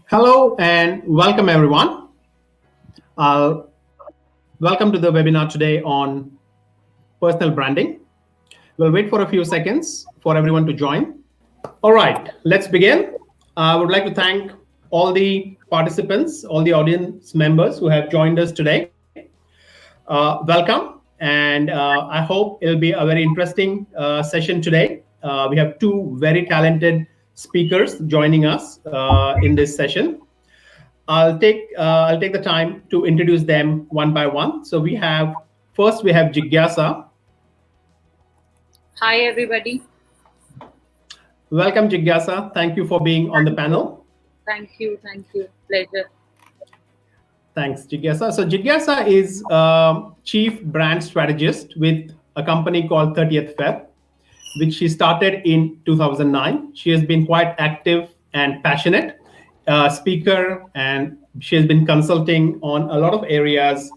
Hello and welcome everyone. Uh, Welcome to the webinar today on personal branding. We'll wait for a few seconds for everyone to join. All right, let's begin. I would like to thank all the participants, all the audience members who have joined us today. Welcome, and I hope it'll be a very interesting session today. We have two very talented speakers joining us in this session. I'll take the time to introduce them one by one. So first we have Jigyasa. Hi everybody. Welcome Jigyasa. Thank you for being on the panel. Thank you. Pleasure. Thanks Jigyasa. So Jigyasa is chief brand strategist with a company called 30th Feb, which she started in 2009. She has been quite active and passionate speaker, and she has been consulting on a lot of areas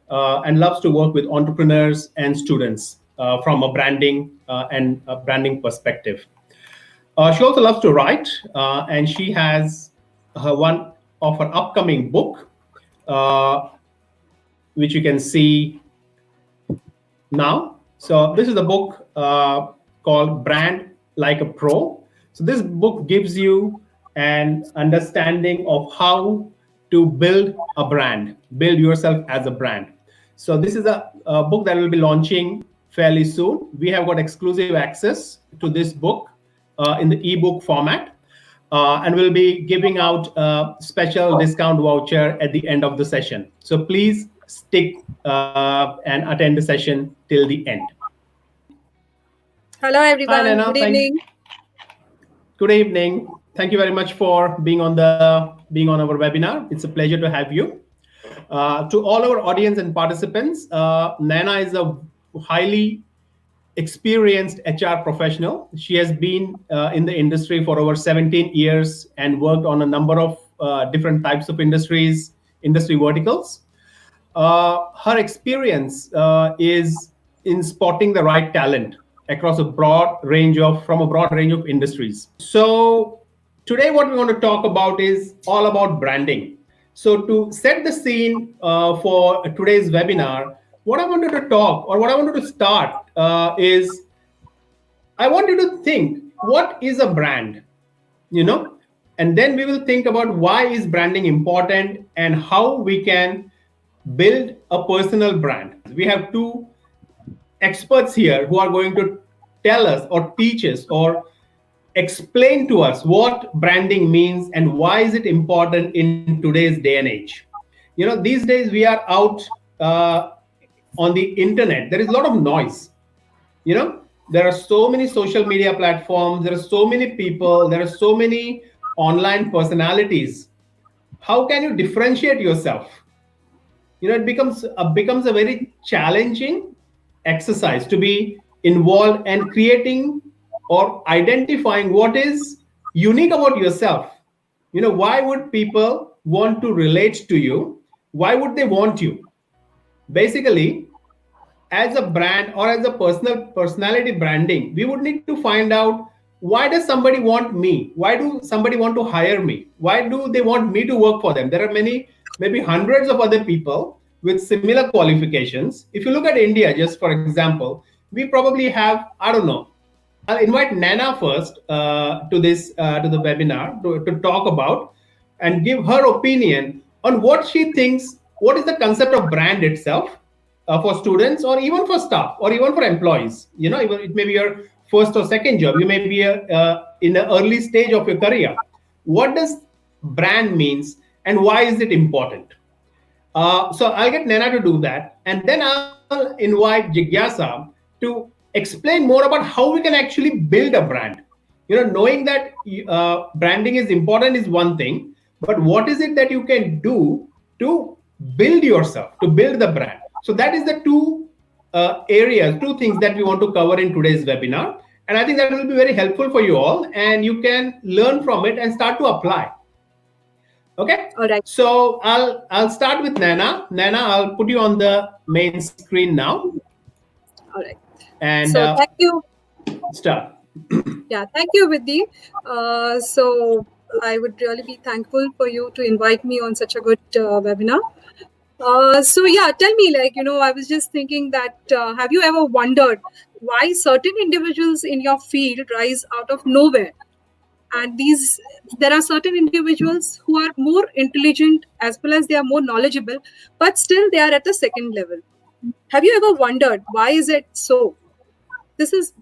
and loves to work with entrepreneurs and students from a branding and a branding perspective. She also loves to write, and she has one of her upcoming book, which you can see now. So this is the book called Brand Like a Pro. So this book gives you an understanding of how to build a brand, build yourself as a brand. So this is a book that will be launching fairly soon. We have got exclusive access to this book in the ebook format, and we'll be giving out a special discount voucher at the end of the session. So please stick and attend the session till the end. Hello everyone. Hi, Naina. Good evening. Good evening. Thank you very much for being on our webinar. It's a pleasure to have you. To all our audience and participants, Naina is a highly experienced HR professional. She has been in the industry for over 17 years and worked on a number of different types of industry verticals. Her experience is in spotting the right talent across from a broad range of industries. So today what we want to talk about is all about branding. So to set the scene for today's webinar, what I wanted to start is I want you to think, what is a brand? And then we will think about why is branding important and how we can build a personal brand. We have two experts here who are going to tell us or teach us or explain to us what branding means and why is it important in today's day and age. These days we are out on the internet. There is a lot of noise. There are so many social media platforms, there are so many people, there are so many online personalities. How can you differentiate yourself? It becomes a very challenging exercise to be involved and creating or identifying what is unique about yourself. Why would people want to relate to you? Why would they want you? Basically, as a brand or as a personality branding, we would need to find out, why does somebody want me? Why do somebody want to hire me? Why do they want me to work for them? There are many, maybe hundreds of other people with similar qualifications. If you look at India, just for example, we probably have, I don't know, I'll invite Naina first to the webinar to talk about and give her opinion on what she thinks, what is the concept of brand itself for students or even for staff or even for employees. Even it may be your first or second job. You may be in the early stage of your career. What does brand means and why is it important? So I'll get Naina to do that, and then I'll invite Jigyasa to explain more about how we can actually build a brand. Knowing that branding is important is one thing, but what is it that you can do to build yourself, to build the brand? So that is the two things that we want to cover in today's webinar. And I think that will be very helpful for you all, and you can learn from it and start to apply. Okay. All right. So I'll start with Naina. Naina, I'll put you on the main screen now. All right. And so thank you. Start. Yeah, thank you, Vidhi. So I would really be thankful for you to invite me on such a good webinar. So yeah, tell me, I was just thinking that have you ever wondered why certain individuals in your field rise out of nowhere? And there are certain individuals who are more intelligent as well as they are more knowledgeable, but still they are at the second level. Have you ever wondered why is it so? This is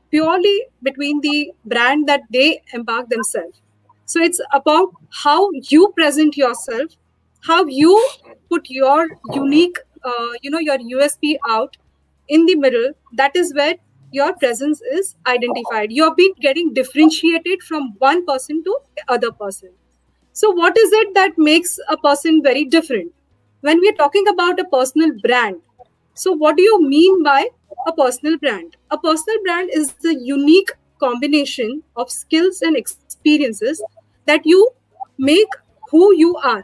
purely between the brand that they embark themselves. So it's about how you present yourself, how you put your unique, your USP out in the middle. That is where your presence is identified. You're being getting differentiated from one person to the other person. So what is it that makes a person very different? When we are talking about a personal brand, so what do you mean by a personal brand? A personal brand is the unique combination of skills and experiences that you make who you are.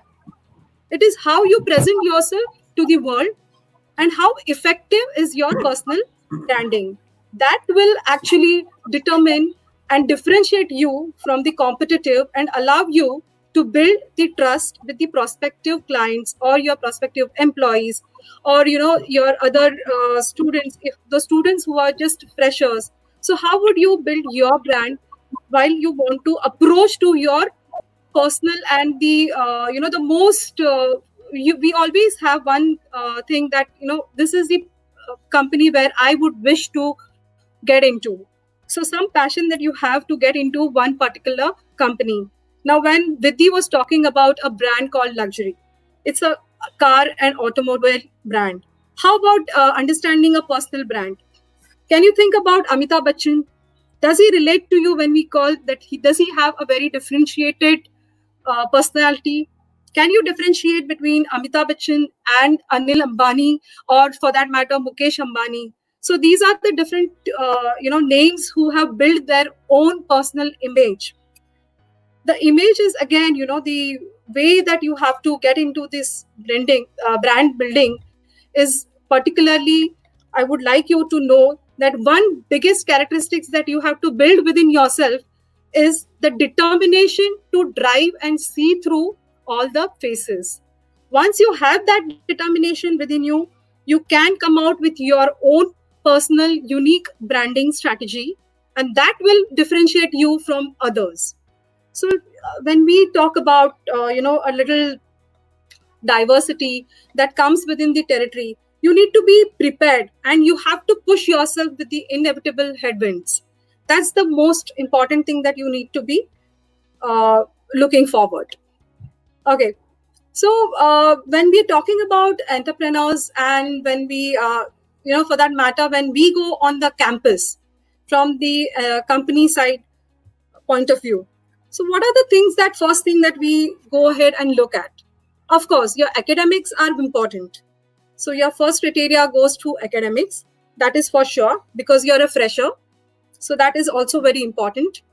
It is how you present yourself to the world and how effective is your personal branding. That will actually determine and differentiate you from the competitive and allow you to build the trust with the prospective clients or your prospective employees or your other students, if the students who are just freshers. So how would you build your brand while you want to approach to your personal and the the most we always have one thing that this is the company where I would wish to get into. So some passion that you have to get into one particular company. Now when Vidhi was talking about a brand called Luxury, it's a car and automobile brand. How about understanding a personal brand? Can you think about Amitabh Bachchan? Does he relate to you when we call that does he have a very differentiated personality? Can you differentiate between Amitabh Bachchan and Anil Ambani, or for that matter, Mukesh Ambani? So these are the different, names who have built their own personal image. The image is again, the way that you have to get into this brand building is particularly. I would like you to know that one biggest characteristics that you have to build within yourself is the determination to drive and see through all the phases. Once you have that determination within you, you can come out with your own personal unique branding strategy, and that will differentiate you from others. So when we talk about a little diversity that comes within the territory, you need to be prepared and you have to push yourself with the inevitable headwinds. That's the most important thing that you need to be looking forward. Okay. So when we're talking about entrepreneurs and when we, for that matter, when we go on the campus from the company side point of view, so what are the things that first thing that we go ahead and look at? Of course, your academics are important. So your first criteria goes to academics. That is for sure because you're a fresher. So that is also very important.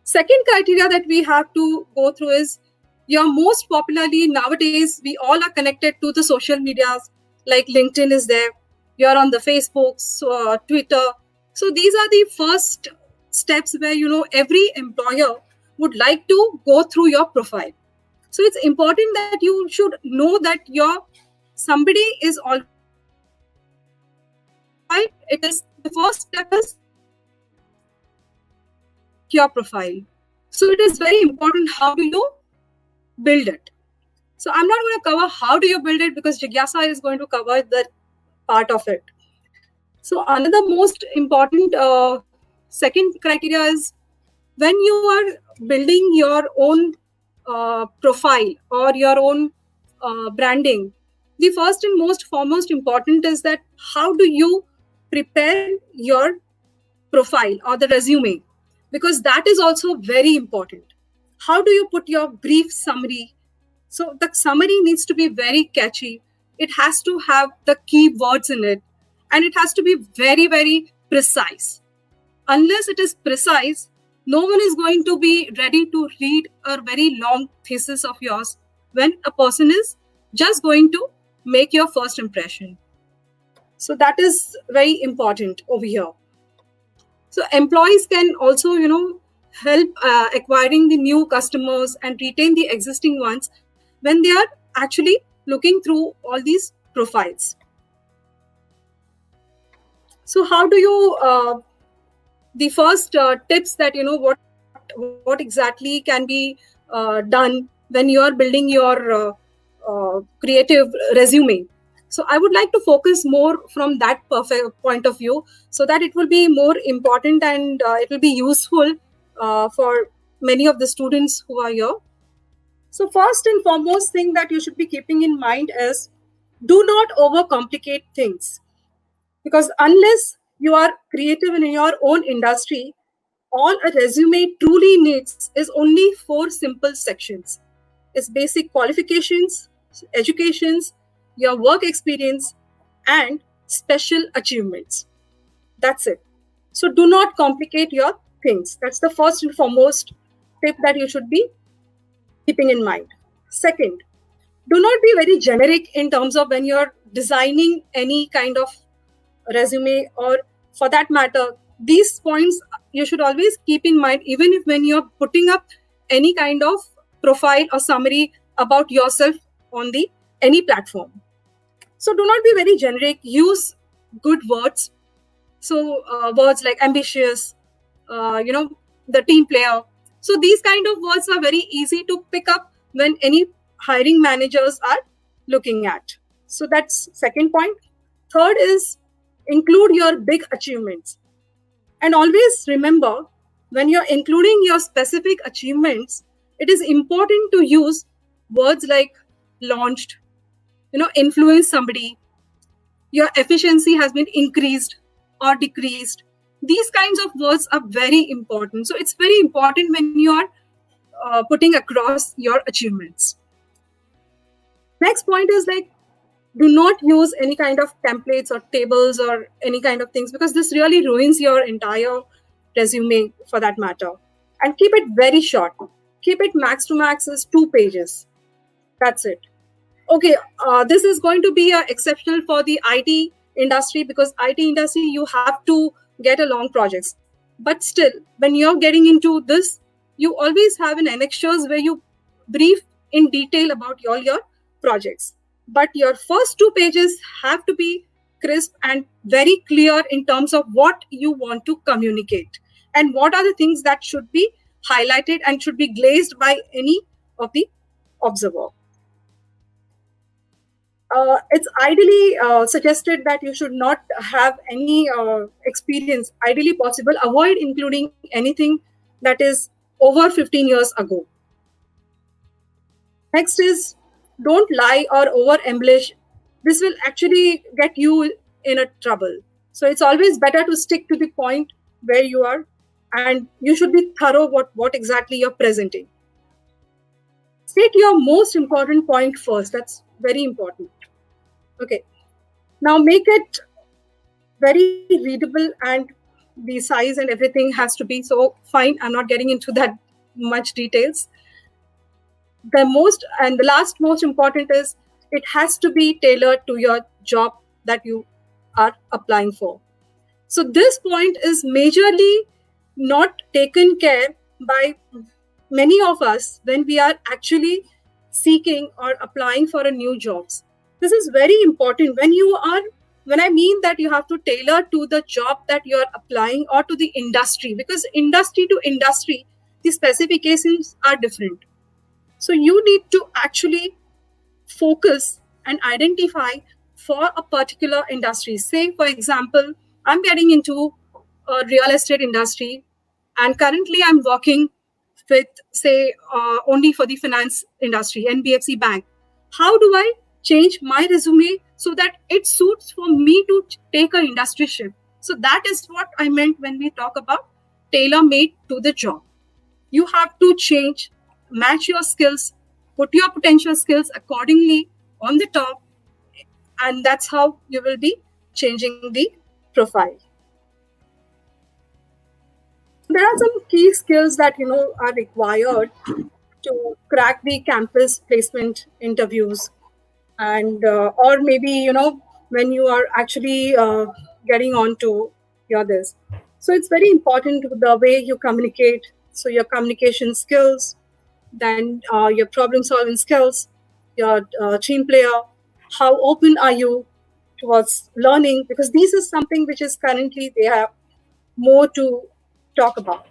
Second criteria that we have to go through is you're most popularly nowadays, we all are connected to the social medias like LinkedIn is there. You're on the Facebook, Twitter. So these are the first steps where, every employer would like to go through your profile. So it's important that you should know that somebody is all right. It is the first step is your profile. So it is very important how do you build it. So I'm not going to cover how do you build it because Jigyasa is going to cover that part of it. So another most important second criteria is when you are building your own profile or your own branding, the first and most foremost important is that how do you prepare your profile or the resume, because that is also very important. How do you put your brief summary? So the summary needs to be very catchy. It has to have the key words in it, and it has to be very, very precise. Unless it is precise, no one is going to be ready to read a very long thesis of yours when a person is just going to make your first impression. So that is very important over here. So employees can also, help acquiring the new customers and retain the existing ones when they are actually looking through all these profiles. So how do you the first tips that what exactly can be done when you are building your creative resume? So I would like to focus more from that perfect point of view, so that it will be more important and it will be useful for many of the students who are here. So first and foremost thing that you should be keeping in mind is, do not overcomplicate things. Because unless you are creative in your own industry, all a resume truly needs is only 4 simple sections. It's basic qualifications, educations, your work experience, and special achievements. That's it. So do not complicate your things. That's the first and foremost tip that you should be keeping in mind. Second, do not be very generic in terms of when you're designing any kind of resume, or for that matter, these points you should always keep in mind, even if when you're putting up any kind of profile or summary about yourself on the any platform. So do not be very generic. Use good words. So words like ambitious, the team player. So these kind of words are very easy to pick up when any hiring managers are looking at. So that's second point. Third is, include your big achievements. And always remember, when you're including your specific achievements, it is important to use words like launched, influence somebody, your efficiency has been increased or decreased. These kinds of words are very important. So it's very important when you are putting across your achievements. Next point is like, do not use any kind of templates or tables or any kind of things, because this really ruins your entire resume for that matter. And keep it very short. Keep it max to max is 2 pages. That's it. Okay, this is going to be exceptional for the IT industry, because IT industry, you have to get a long projects. But still, when you're getting into this, you always have an annexures where you brief in detail about all your projects. But your first 2 pages have to be crisp and very clear in terms of what you want to communicate and what are the things that should be highlighted and should be glazed by any of the observer. It's ideally suggested that you should not have any experience, ideally possible. Avoid including anything that is over 15 years ago. Next is, don't lie or over embellish. This will actually get you in a trouble. So it's always better to stick to the point where you are, and you should be thorough what exactly you're presenting. State your most important point first. That's very important. Okay. Now make it very readable, and the size and everything has to be so fine. I'm not getting into that much details. The last most important is, it has to be tailored to your job that you are applying for. So this point is majorly not taken care by many of us when we are actually seeking or applying for a new jobs. This is very important when I mean that you have to tailor to the job that you are applying or to the industry, because industry to industry, the specifications are different. So you need to actually focus and identify for a particular industry. Say, for example, I'm getting into a real estate industry, and currently I'm working with, say, only for the finance industry, NBFC Bank. How do I change my resume so that it suits for me to take an industry shift? So that is what I meant when we talk about tailor-made to the job. You have to change, match your skills, put your potential skills accordingly on the top, and that's how you will be changing the profile. There are some key skills that are required to crack the campus placement interviews, and or maybe when you are actually getting on to your this. So it's very important the way you communicate, So your communication skills, then your problem solving skills, your team player, how open are you towards learning, because this is something which is currently they have more to talk about.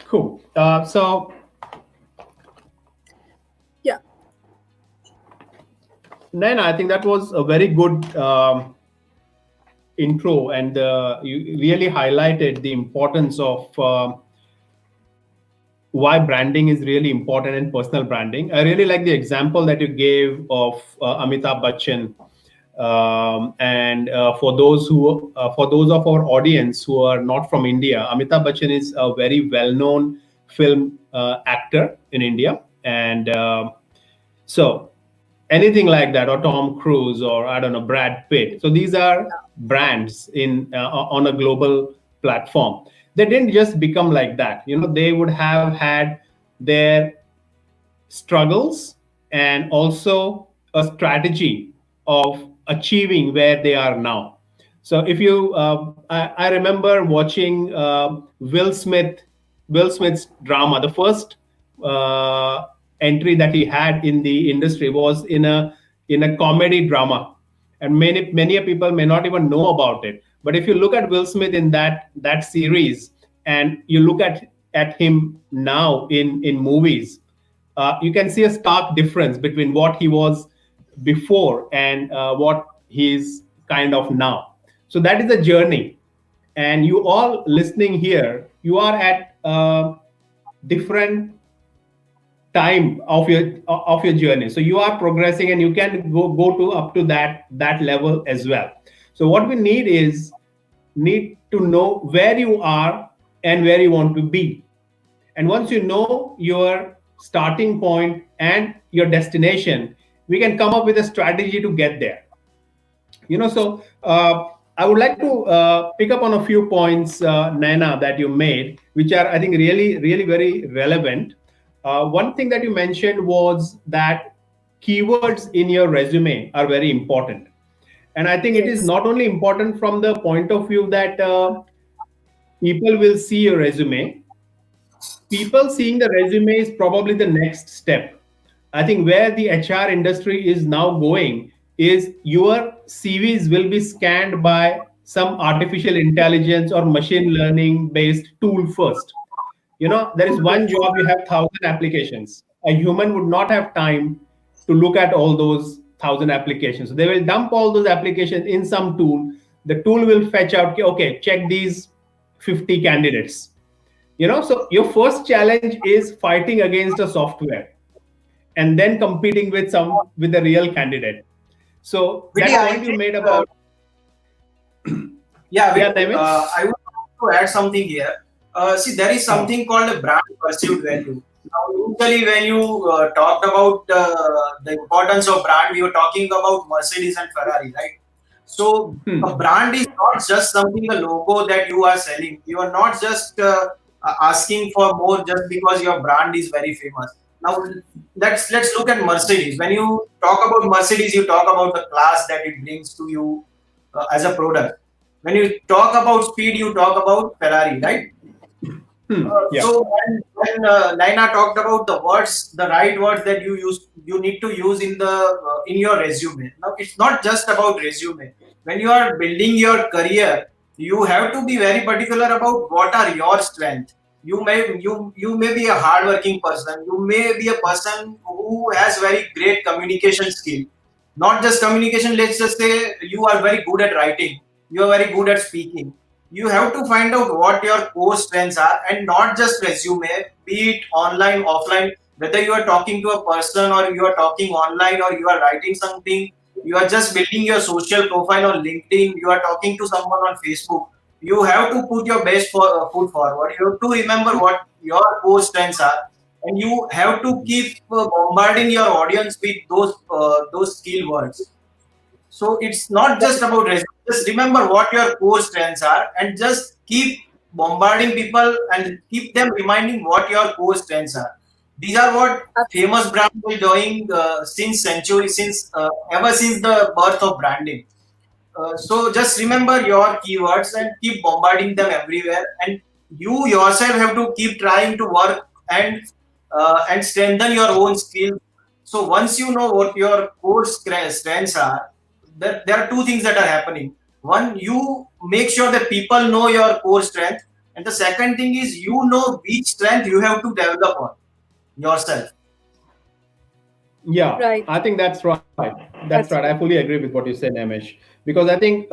Cool. So Yeah. Naina, I think that was a very good intro, and you really highlighted the importance of why branding is really important in personal branding. I really like the example that you gave of Amitabh Bachchan. And for those of our audience who are not from India, Amitabh Bachchan is a very well-known film actor in India, and so anything like that, or Tom Cruise, or I don't know, Brad Pitt. So these are brands in on a global platform. They didn't just become like that. They would have had their struggles and also a strategy of achieving where they are now. So if you, I remember watching Will Smith's drama. The first entry that he had in the industry was in a comedy drama, and many people may not even know about it. But if you look at Will Smith in that series, and you look at him now in movies, you can see a stark difference between what he was before and what he is kind of now. So that is a journey, and you all listening here, you are at different time of your journey. So you are progressing, and you can go to up to that level as well. So what we need to know where you are and where you want to be. And once you know your starting point and your destination, we can come up with a strategy to get there. So I would like to pick up on a few points, Naina, that you made, which are, I think, really, really very relevant. One thing that you mentioned was that keywords in your resume are very important. And I think it is Yes. not only important from the point of view that people will see your resume. People seeing the resume is probably the next step. I think where the HR industry is now going is your CVs will be scanned by some artificial intelligence or machine learning based tool first. There is one job, you have 1,000 applications. A human would not have time to look at all those 1,000 applications. So they will dump all those applications in some tool. The tool will fetch out, okay, check these 50 candidates. So your first challenge is fighting against a software and then competing with the real candidate. So Vidya, that I point you think, made about yeah, yeah, David? I would like to add something here. See, there is something called a brand perceived value. Now, usually, when you talked about the importance of brand, we were talking about Mercedes and Ferrari, right? So, a brand is not just something, a logo that you are selling. You are not just asking for more just because your brand is very famous. Now, let's look at Mercedes. When you talk about Mercedes, you talk about the class that it brings to you as a product. When you talk about speed, you talk about Ferrari, right? Yeah. So when Naina talked about the words, the right words that you need to use in your resume. Now it's not just about resume. When you are building your career, you have to be very particular about what are your strengths. You may be a hardworking person. You may be a person who has very great communication skill. Not just communication. Let's just say you are very good at writing. You are very good at speaking. You have to find out what your core strengths are and not just resume, be it online, offline, whether you are talking to a person or you are talking online or you are writing something, you are just building your social profile on LinkedIn, you are talking to someone on Facebook. You have to put your best foot forward. You have to remember what your core strengths are, and you have to keep bombarding your audience with those skill words. So it's not just about resume. Just remember what your core strengths are and just keep bombarding people and keep them reminding what your core strengths are. These are what famous brands are doing since century, since ever since the birth of branding. So just remember your keywords and keep bombarding them everywhere. And you yourself have to keep trying to work and strengthen your own skills. So once you know what your core strengths are, there are two things that are happening. One, you make sure that people know your core strength, and the second thing is you know which strength you have to develop on yourself. Yeah, Right. I think that's right. That's That's right. I fully agree with what you said, Namesh. Because I think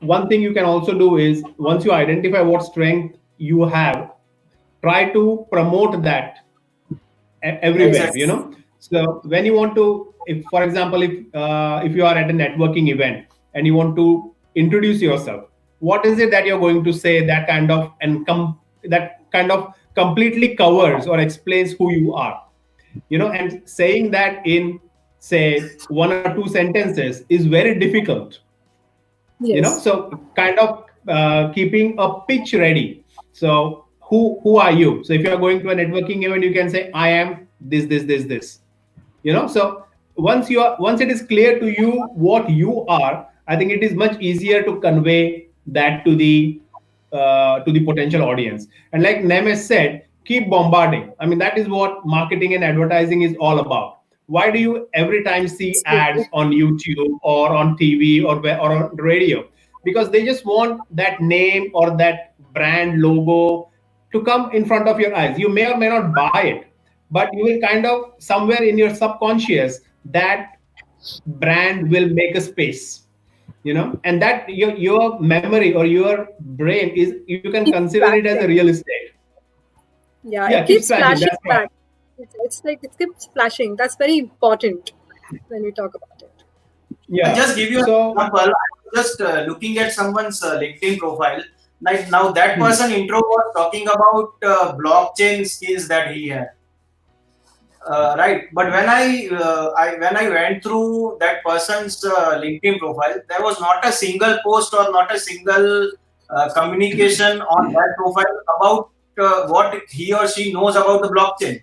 one thing you can also do is once you identify what strength you have, try to promote that everywhere. Exactly. So when you want to, if for example, if you are at a networking event and you want to introduce yourself, what is it that you're going to say that kind of that kind of completely covers or explains who you are, and saying that in, say, one or two sentences is very difficult. Yes. So kind of keeping a pitch ready. So who are you? So if you are going to a networking event, you can say, I am this. So once it is clear to you what you are, I think it is much easier to convey that to the potential audience. And like Nemes said, keep bombarding. I mean, that is what marketing and advertising is all about. Why do you every time see Absolutely. ads on YouTube or on TV or on radio? Because they just want that name or that brand logo to come in front of your eyes. You may or may not buy it, but you will kind of somewhere in your subconscious that brand will make a space, and that your memory or your brain is, you can Keeps consider it as a flashing. real estate. Yeah, Yeah, it keeps keeps flashing, flashing that's right. back. It's like it keeps flashing. That's very important when we talk about it. I'll Yeah, just give you an so example. I was just looking at someone's LinkedIn profile. Like now, that hmm, person intro was talking about blockchain skills that he had. Right, but when I went through that person's LinkedIn profile, there was not a single post or not a single communication on that profile about what he or she knows about the blockchain.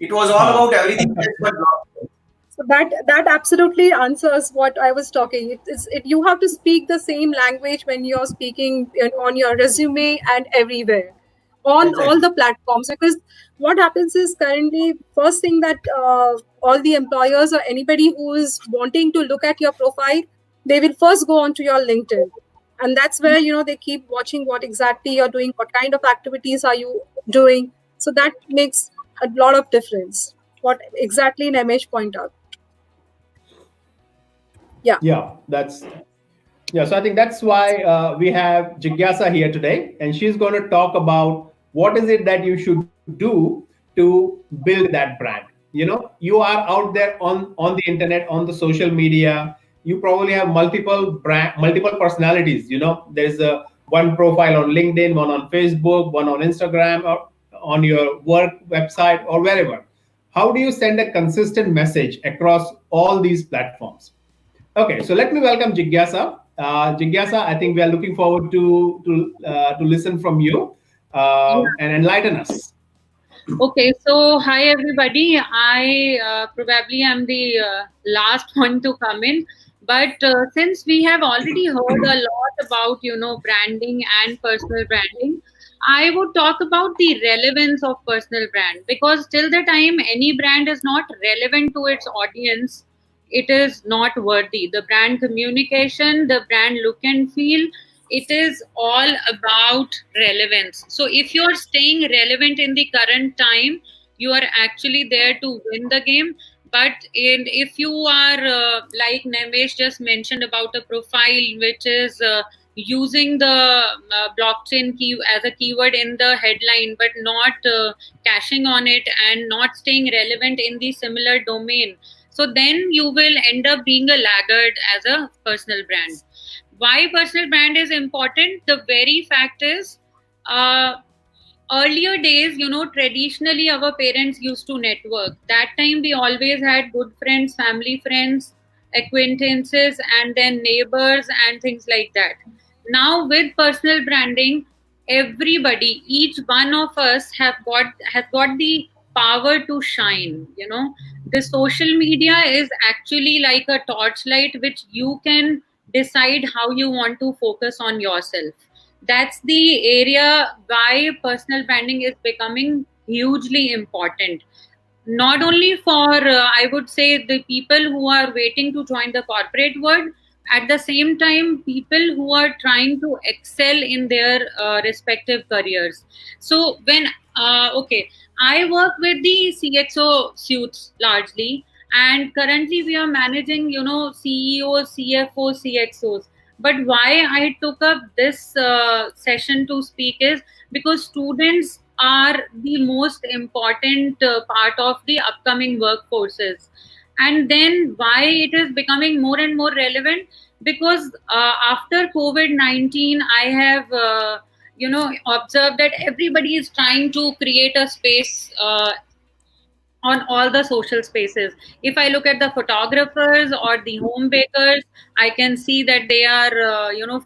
It was all huh. about everything else but blockchain. So that absolutely answers what I was talking. You have to speak the same language when you're speaking on your resume and everywhere, on all Exactly. the platforms. Because what happens is currently first thing that all the employers or anybody who is wanting to look at your profile, they will first go onto your LinkedIn, and that's where they keep watching what exactly you're doing, what kind of activities are you doing. So that makes a lot of difference. What exactly Namesh point out. Yeah. Yeah, so I think that's why we have Jigyasa here today, and she's going to talk about what is it that you should do to build that brand. You are out there on the internet, on the social media. You probably have multiple personalities. There's one profile on LinkedIn, one on Facebook, one on Instagram, or on your work website or wherever. How do you send a consistent message across all these platforms? Okay, so let me welcome Jigyasa. Jigyasa, I think we are looking forward to listen from you Yeah. and enlighten us. Okay, so hi everybody. I probably am the last one to come in, but since we have already heard a lot about branding and personal branding, I would talk about the relevance of personal brand, because till the time any brand is not relevant to its audience, it is not worthy. The brand communication, the brand look and feel, it is all about relevance. So if you're staying relevant in the current time, you are actually there to win the game. But if you are like Nemesh just mentioned about a profile which is using the blockchain key as a keyword in the headline, but not cashing on it and not staying relevant in the similar domain, so then you will end up being a laggard as a personal brand. Why personal brand is important? The very fact is, uh, earlier days, traditionally our parents used to network. That time we always had good friends, family friends, acquaintances, and then neighbors and things like that. Now with personal branding, everybody, each one of us has got the power to shine. The social media is actually like a torchlight which you can decide how you want to focus on yourself. That's the area why personal branding is becoming hugely important. Not only for, I would say, the people who are waiting to join the corporate world, at the same time, people who are trying to excel in their respective careers. So when, okay, I work with the CXO suits largely, and currently we are managing, CEOs, CFOs, CXOs. But why I took up this session to speak is because students are the most important part of the upcoming workforces. And then why it is becoming more and more relevant, because after COVID-19, I have observed that everybody is trying to create a space on all the social spaces. If I look at the photographers or the home bakers, I can see that they are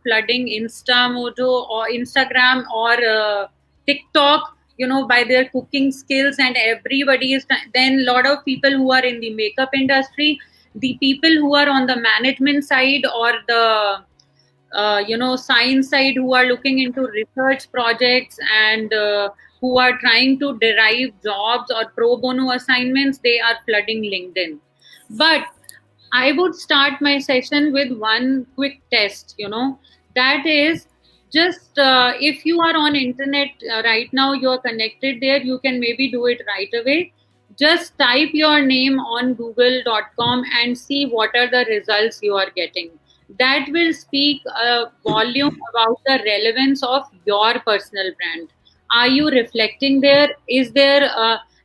flooding Instamojo or Instagram or TikTok, by their cooking skills. And everybody is then a lot of people who are in the makeup industry, the people who are on the management side or the science side, who are looking into research projects and who are trying to derive jobs or pro bono assignments, they are flooding LinkedIn. But I would start my session with one quick test, that is just if you are on internet right now, you're connected there, you can maybe do it right away. Just type your name on google.com and see what are the results you are getting. That will speak a volume about the relevance of your personal brand. Are you reflecting there? Is there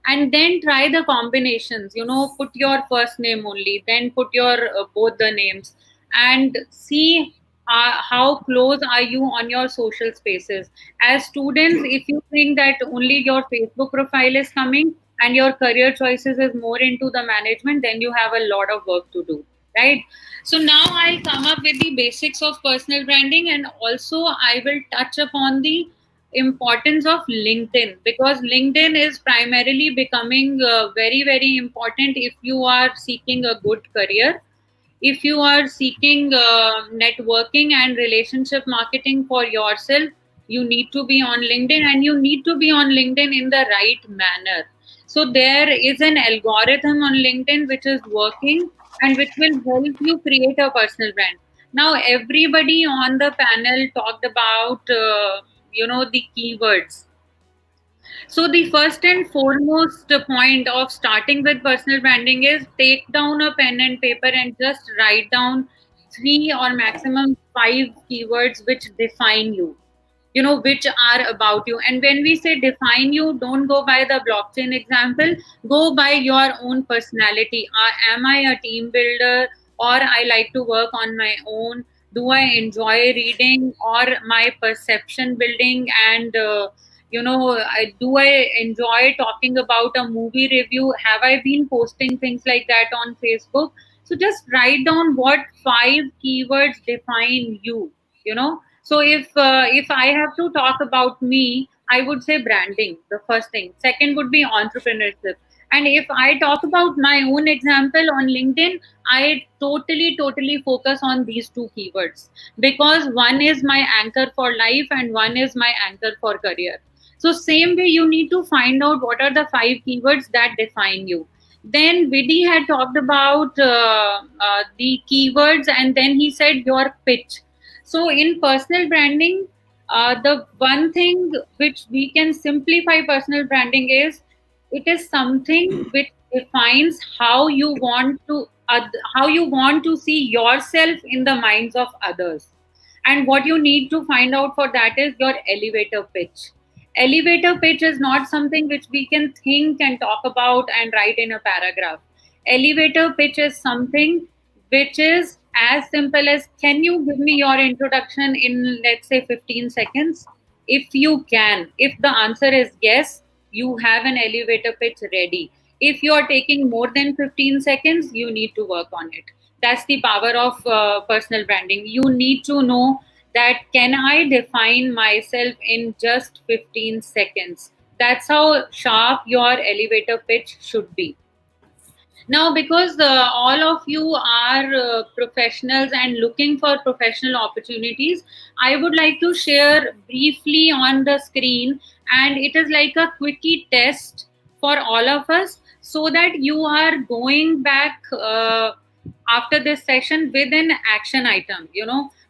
and then try the combinations, put your first name only, then put your both the names, and see how close are you on your social spaces. As students, if you think that only your Facebook profile is coming and your career choices is more into the management, then you have a lot of work to do, right? So now I'll come up with the basics of personal branding, and also I will touch upon the importance of LinkedIn, because LinkedIn is primarily becoming very, very important if you are seeking a good career. If you are seeking networking and relationship marketing for yourself, you need to be on LinkedIn, and you need to be on LinkedIn in the right manner. So there is an algorithm on LinkedIn which is working and which will help you create a personal brand. Now, everybody on the panel talked about, the keywords. So the first and foremost point of starting with personal branding is take down a pen and paper and just write down 3 or maximum 5 keywords which define you, which are about you. And when we say define you, don't go by the blockchain example, go by your own personality. Am I a team builder, or I like to work on my own? Do I enjoy reading, or my perception building? And do I enjoy talking about a movie review? Have I been posting things like that on Facebook? So just write down what 5 keywords define you. So if I have to talk about me, I would say branding, the first thing. Second would be entrepreneurship. And if I talk about my own example on LinkedIn, I totally focus on these 2 keywords, because one is my anchor for life and one is my anchor for career. So same way, you need to find out what are the 5 keywords that define you. Then Vidhi had talked about the keywords, and then he said your pitch. So in personal branding, the one thing which we can simplify personal branding is, it is something which defines how you want to see yourself in the minds of others. And what you need to find out for that is your elevator pitch. Elevator pitch is not something which we can think and talk about and write in a paragraph. Elevator pitch is something which is as simple as, can you give me your introduction in, let's say, 15 seconds? If you can, if the answer is yes, you have an elevator pitch ready. If you are taking more than 15 seconds, you need to work on it. That's the power of personal branding. You need to know that, can I define myself in just 15 seconds? That's how sharp your elevator pitch should be. Now, because all of you are professionals and looking for professional opportunities, I would like to share briefly on the screen, and it is like a quickie test for all of us, so that you are going back after this session with an action item,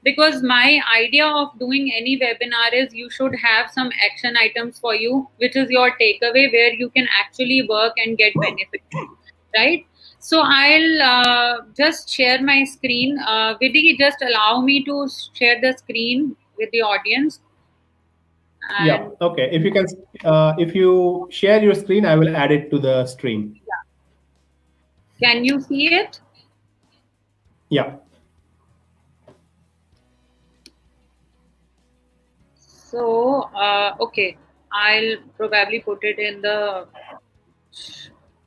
because my idea of doing any webinar is you should have some action items for you, which is your takeaway, where you can actually work and get benefit, right? So I'll just share my screen. Vidhi, just allow me to share the screen with the audience. Yeah. Okay. If you can, if you share your screen, I will add it to the stream. Yeah. Can you see it? Yeah. So, okay, I'll probably put it in the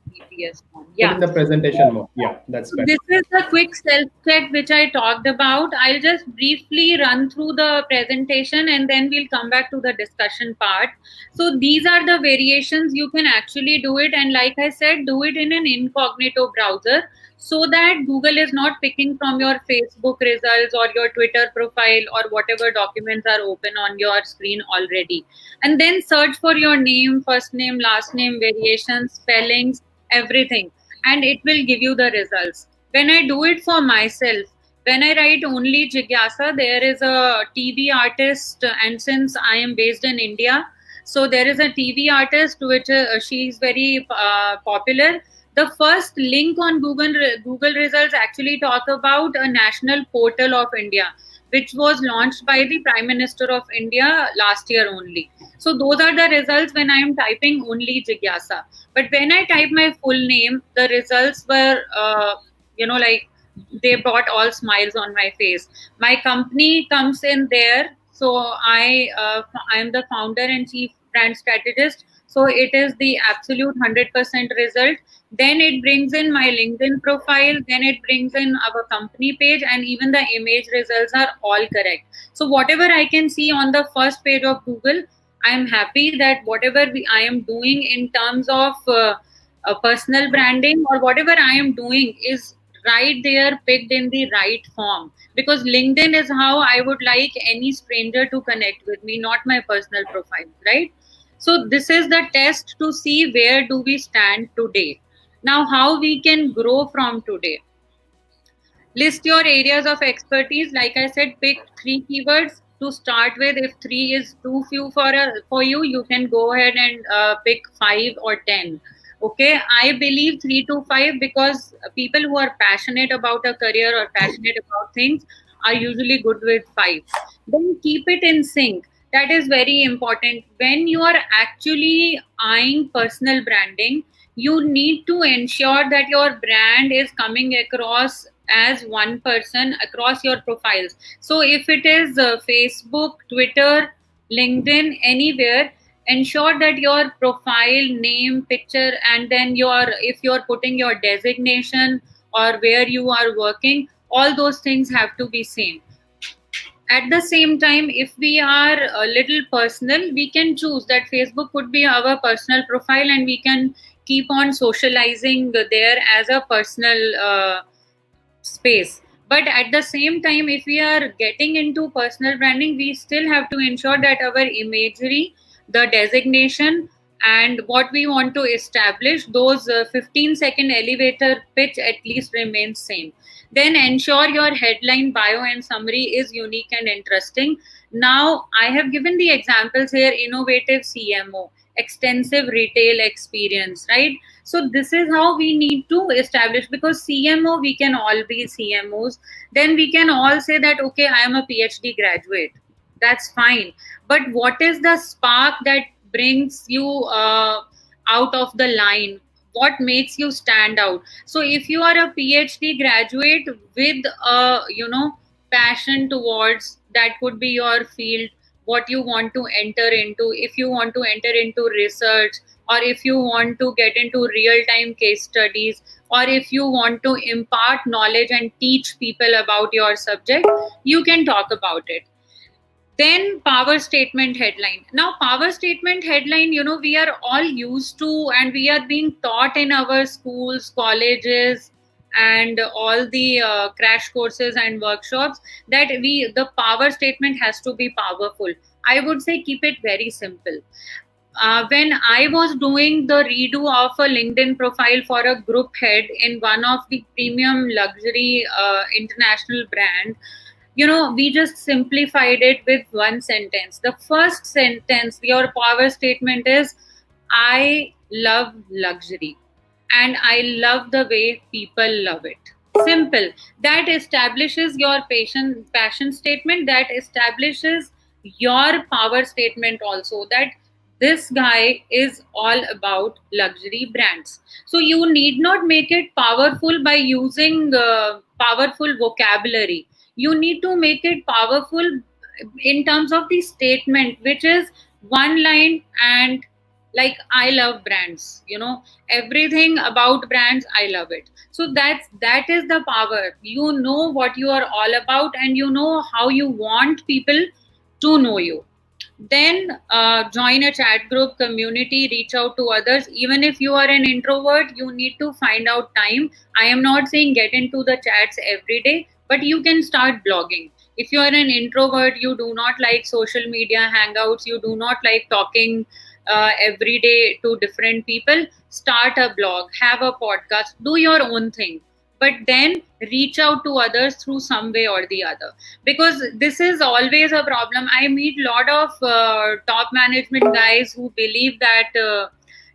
PPS form. Yeah. Put in the presentation mode. Yeah, that's better. This is the quick self-check which I talked about. I'll just briefly run through the presentation and then we'll come back to the discussion part. So these are the variations. You can actually do it. And like I said, do it in an incognito browser, so that Google is not picking from your Facebook results or your Twitter profile or whatever documents are open on your screen already. And then search for your name, first name, last name, variations, spellings, everything, and it will give you the results. When I do it for myself, when I write only Jigyasa, there is a TV artist, and since I am based in India, so there is a TV artist which she is very popular. The first link on Google results actually talk about a national portal of India, which was launched by the Prime Minister of India last year only. So those are the results when I am typing only Jigyasa. But when I type my full name, the results were, like they brought all smiles on my face. My company comes in there. So I am the founder and chief brand strategist. So it is the absolute 100% result. Then it brings in my LinkedIn profile. Then it brings in our company page, and even the image results are all correct. So whatever I can see on the first page of Google, I am happy that whatever I am doing in terms of personal branding or whatever I am doing is right there, picked in the right form. Because LinkedIn is how I would like any stranger to connect with me, not my personal profile, right? So this is the test to see where do we stand today. Now, how we can grow from today. List your areas of expertise. Like I said, pick 3 keywords to start with. If 3 is too few for you, you can go ahead and pick 5 or 10. Okay, I believe 3 to 5, because people who are passionate about a career or passionate about things are usually good with 5. Then keep it in sync. That is very important. When you are actually eyeing personal branding, you need to ensure that your brand is coming across as one person across your profiles. So if it is Facebook, Twitter, LinkedIn, anywhere, ensure that your profile name, picture, and then if you're putting your designation or where you are working, all those things have to be same. At the same time, if we are a little personal, we can choose that Facebook could be our personal profile and we can keep on socializing there as a personal space. But at the same time, if we are getting into personal branding, we still have to ensure that our imagery, the designation, and what we want to establish, those 15-second elevator pitch at least remains same. Then ensure your headline, bio, and summary is unique and interesting. Now, I have given the examples here: innovative CMO, extensive retail experience, right? So this is how we need to establish, because CMO, we can all be CMOs. Then we can all say that, okay, I am a PhD graduate. That's fine. But what is the spark that brings you out of the line? What makes you stand out? So if you are a PhD graduate with a passion towards, that could be your field, what you want to enter into. If you want to enter into research, or if you want to get into real-time case studies, or if you want to impart knowledge and teach people about your subject, you can talk about it. Then power statement headline. Now, power statement headline, we are all used to, and we are being taught in our schools, colleges, and all the crash courses and workshops that the power statement has to be powerful. I would say keep it very simple. When I was doing the redo of a LinkedIn profile for a group head in one of the premium luxury international brand, we just simplified it with one sentence. The first sentence, your power statement is, I love luxury and I love the way people love it. Simple. That establishes your passion statement, that establishes your power statement also, that this guy is all about luxury brands. So you need not make it powerful by using powerful vocabulary. You need to make it powerful in terms of the statement, which is one line, and like, I love brands, everything about brands, I love it. So that is the power. You know what you are all about, and you know how you want people to know you. Then join a chat group, community, reach out to others. Even if you are an introvert, you need to find out time. I am not saying get into the chats every day, but you can start blogging. If you are an introvert, you do not like social media hangouts, you do not like talking every day to different people, start a blog, have a podcast, do your own thing, but then reach out to others through some way or the other. Because this is always a problem. I meet a lot of top management guys who believe that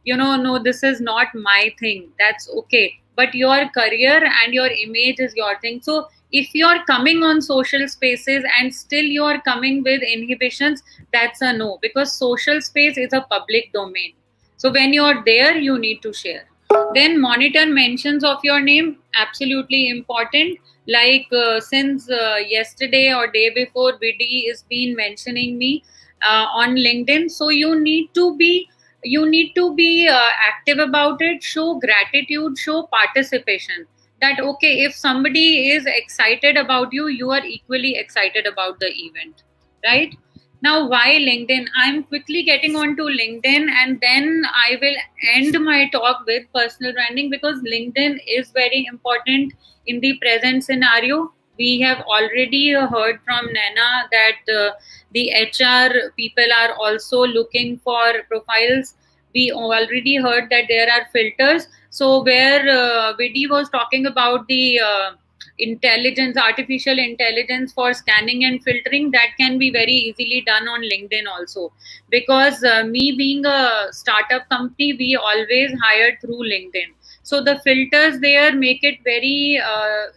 no, this is not my thing. That's okay, but your career and your image is your thing. So if you're coming on social spaces and still you're coming with inhibitions, that's a no, because social space is a public domain. So when you're there, you need to share. Then monitor mentions of your name, absolutely important. Like since yesterday or day before, Vidi is been mentioning me on LinkedIn. So you need to be active about it. Show gratitude, show participation. That okay, if somebody is excited about you, you are equally excited about the event, right? Now, why LinkedIn? I'm quickly getting onto LinkedIn, and then I will end my talk with personal branding, because LinkedIn is very important in the present scenario. We have already heard from Naina that the HR people are also looking for profiles. We already heard that there are filters. So where Vidi was talking about the artificial intelligence for scanning and filtering, that can be very easily done on LinkedIn also. Because me being a startup company, we always hire through LinkedIn. So the filters there make it very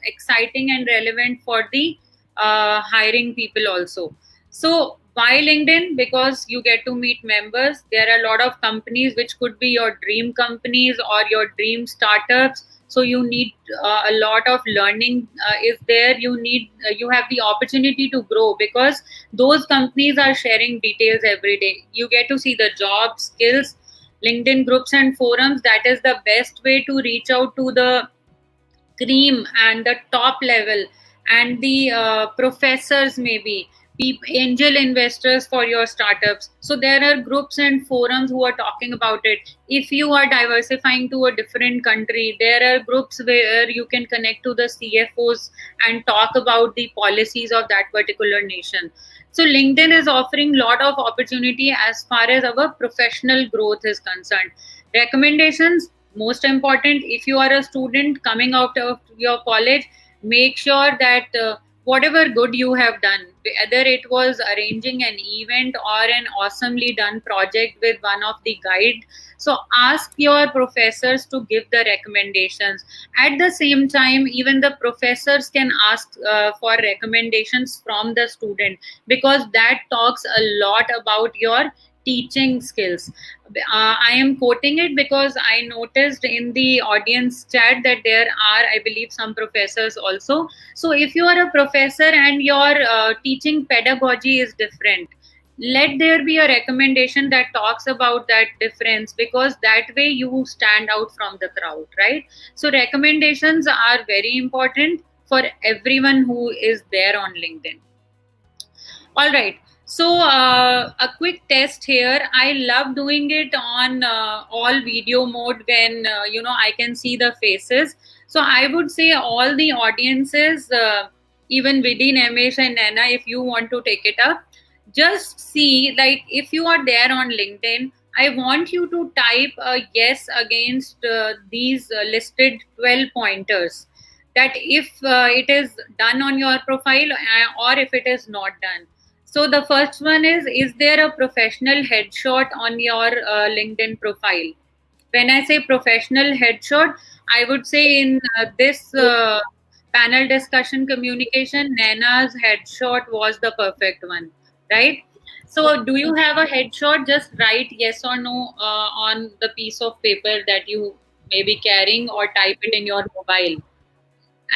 exciting and relevant for the hiring people also. So why LinkedIn? Because you get to meet members. There are a lot of companies which could be your dream companies or your dream startups. So you need a lot of learning is there. You have the opportunity to grow, because those companies are sharing details every day. You get to see the job skills. LinkedIn groups and forums, that is the best way to reach out to the cream and the top level, and the professors, maybe angel investors for your startups. So there are groups and forums who are talking about it. If you are diversifying to a different country, there are groups where you can connect to the CFOs and talk about the policies of that particular nation. So LinkedIn is offering a lot of opportunity as far as our professional growth is concerned. Recommendations, most important. If you are a student coming out of your college, make sure that whatever good you have done, whether it was arranging an event or an awesomely done project with one of the guide, so ask your professors to give the recommendations. At the same time, even the professors can ask for recommendations from the student, because that talks a lot about your teaching skills. I am quoting it because I noticed in the audience chat that there are, I believe, some professors also. So if you are a professor and your teaching pedagogy is different, let there be a recommendation that talks about that difference, because that way you stand out from the crowd, right? So recommendations are very important for everyone who is there on LinkedIn. All right. So a quick test here. I love doing it on all video mode when I can see the faces. So I would say all the audiences, even within Amish and Nana, if you want to take it up, just see, like, if you are there on LinkedIn, I want you to type a yes against these listed 12 pointers, that if it is done on your profile or if it is not done. So the first one is there a professional headshot on your LinkedIn profile? When I say professional headshot, I would say in this panel discussion communication, Nana's headshot was the perfect one, right? So do you have a headshot? Just write yes or no on the piece of paper that you may be carrying, or type it in your mobile.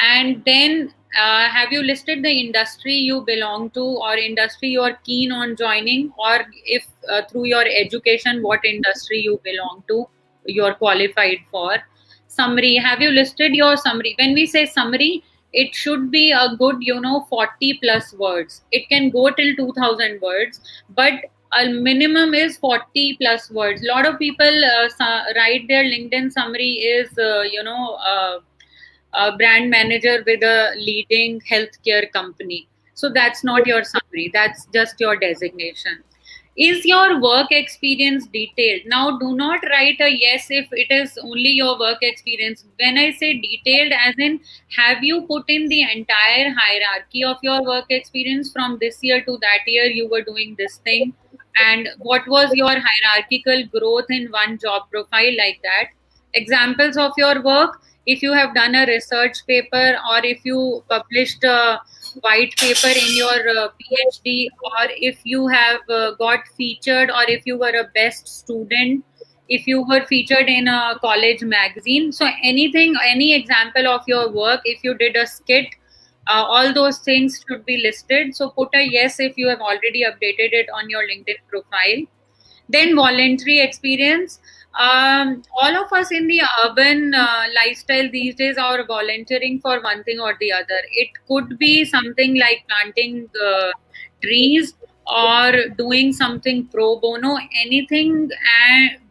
And then have you listed the industry you belong to, or industry you are keen on joining, or if through your education what industry you belong to, you're qualified for? Summary, have you listed your summary? When we say summary, it should be a good 40 plus words. It can go till 2000 words, but a minimum is 40 plus words. A lot of people write their LinkedIn summary is a brand manager with a leading healthcare company. So that's not your summary, that's just your designation. Is your work experience detailed? Now, do not write a yes if it is only your work experience. When I say detailed, as in, have you put in the entire hierarchy of your work experience from this year to that year you were doing this thing? And what was your hierarchical growth in one job profile, like that? Examples of your work: if you have done a research paper, or if you published a white paper in your PhD, or if you have got featured, or if you were a best student, if you were featured in a college magazine. So anything, any example of your work, if you did a skit, all those things should be listed. So put a yes if you have already updated it on your LinkedIn profile. Then voluntary experience. All of us in the urban lifestyle these days are volunteering for one thing or the other. It could be something like planting trees, or doing something pro bono, anything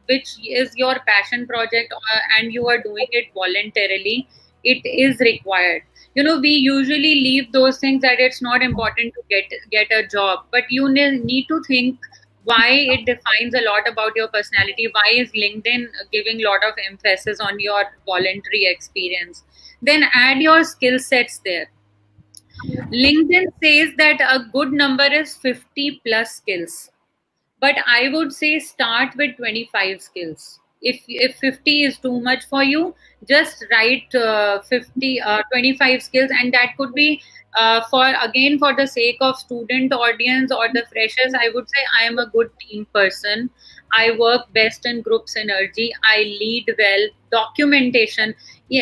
which is your passion project, and you are doing it voluntarily. It is required. We usually leave those things that it's not important to get a job, but you need to think why it defines a lot about your personality. Why is LinkedIn giving a lot of emphasis on your voluntary experience? Then add your skill sets there. LinkedIn says that a good number is 50 plus skills, but I would say start with 25 skills. If 50 is too much for you, just write 25 skills, and that could be for the sake of student audience or the freshers. I would say I am a good team person. I work best in group synergy. I lead well. Documentation,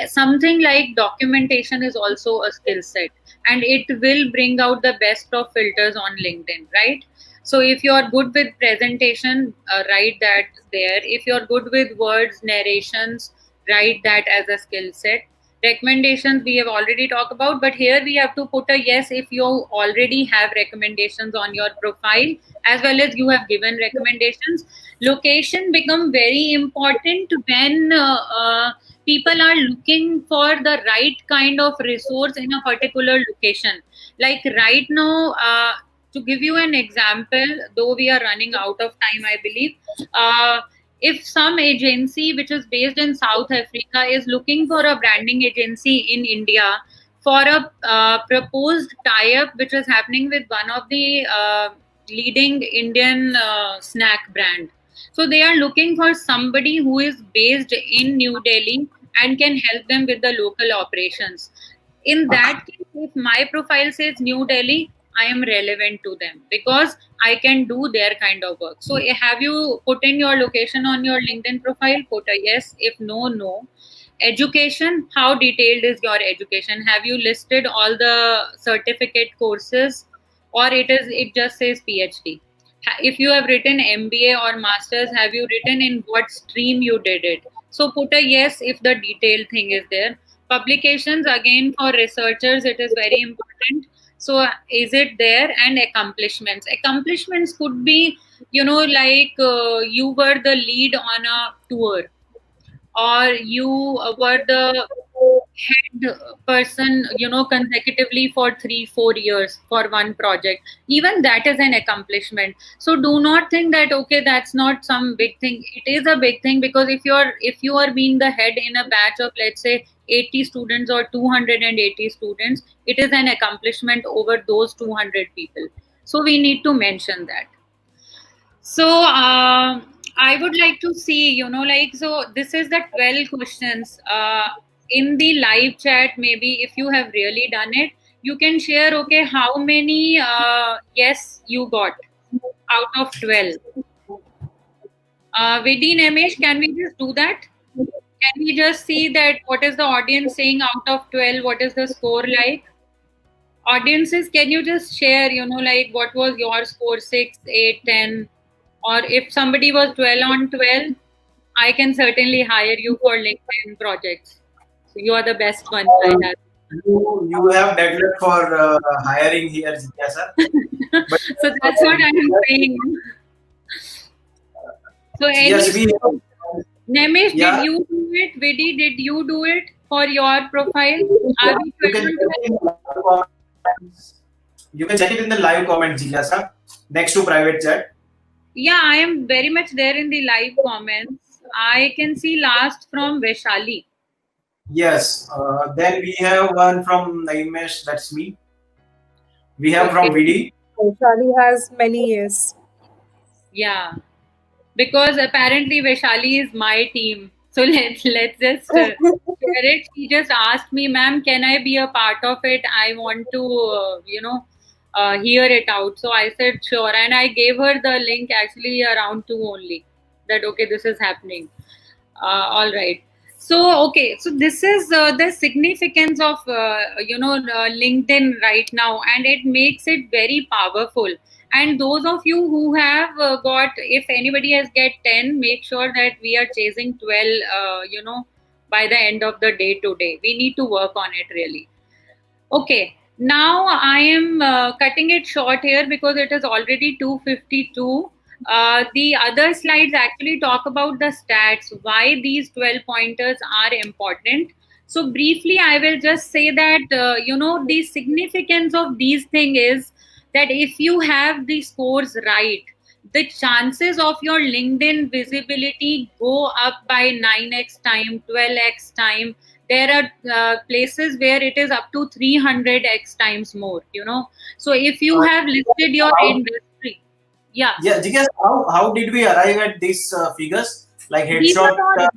something like documentation is also a skill set, and it will bring out the best of filters on LinkedIn, right? So if you're good with presentation, write that there. If you're good with words, narrations, write that as a skill set. Recommendations we have already talked about, but here we have to put a yes if you already have recommendations on your profile, as well as you have given recommendations. Location become very important when people are looking for the right kind of resource in a particular location. Like right now, to give you an example, though we are running out of time, I believe, if some agency which is based in South Africa is looking for a branding agency in India for a proposed tie-up which is happening with one of the leading Indian snack brand. So they are looking for somebody who is based in New Delhi and can help them with the local operations. In that case, if my profile says New Delhi, I am relevant to them because I can do their kind of work. So have you put in your location on your LinkedIn profile? Put a yes. If no, no. Education, how detailed is your education? Have you listed all the certificate courses, or it just says PhD? If you have written MBA or Masters, have you written in what stream you did it? So put a yes if the detailed thing is there. Publications, again, for researchers, it is very important. So is it there? And accomplishments could be, like you were the lead on a tour, or you were the head person, consecutively for 3-4 years for one project. Even that is an accomplishment. So do not think that, okay, that's not some big thing. It is a big thing, because if you are being the head in a batch of, let's say, 80 students or 280 students, it is an accomplishment over those 200 people. So we need to mention that. So I would like to see, so this is the 12 questions. In the live chat, maybe if you have really done it, you can share, okay, how many yes you got out of 12. Vidi, Namesh, can we just do that? Can we just see that what is the audience saying out of 12? What is the score like? Audiences, can you just share, like what was your score, 6, 8, 10? Or if somebody was 12 on 12, I can certainly hire you for LinkedIn projects. So you are the best one I have. You have deadline for hiring here, Jigyasa. So that's what I am saying. So Yes, Namesh, Yeah. did you do it? Vidi, did you do it for your profile? Are we you can check it in the live comment, Jigyasa, next to private chat. Yeah, I am very much there in the live comments. I can see last from Vaishali. Yes. Then we have one from Naimesh, that's me. We have from Vidi. Shali has many years. Yeah, because apparently Vaishali is my team. So let's just share it. She just asked me, ma'am, can I be a part of it? I want to, hear it out. So I said, sure. And I gave her the link actually around 2 only. That, okay, this is happening. All right. So, okay. So this is the significance of, LinkedIn right now. And it makes it very powerful. And those of you who have got, if anybody has get 10, make sure that we are chasing 12, by the end of the day today. We need to work on it really. Okay, now I am cutting it short here because it is already 2:52. The other slides actually talk about the stats, why these 12 pointers are important. So briefly, I will just say that, the significance of these things is that if you have the scores right, the chances of your LinkedIn visibility go up by 9x time, 12x time. There are places where it is up to 300x times more, So if you have listed your industry, yeah. Yeah, Jigyasa, how did we arrive at these figures? Like These are headshot.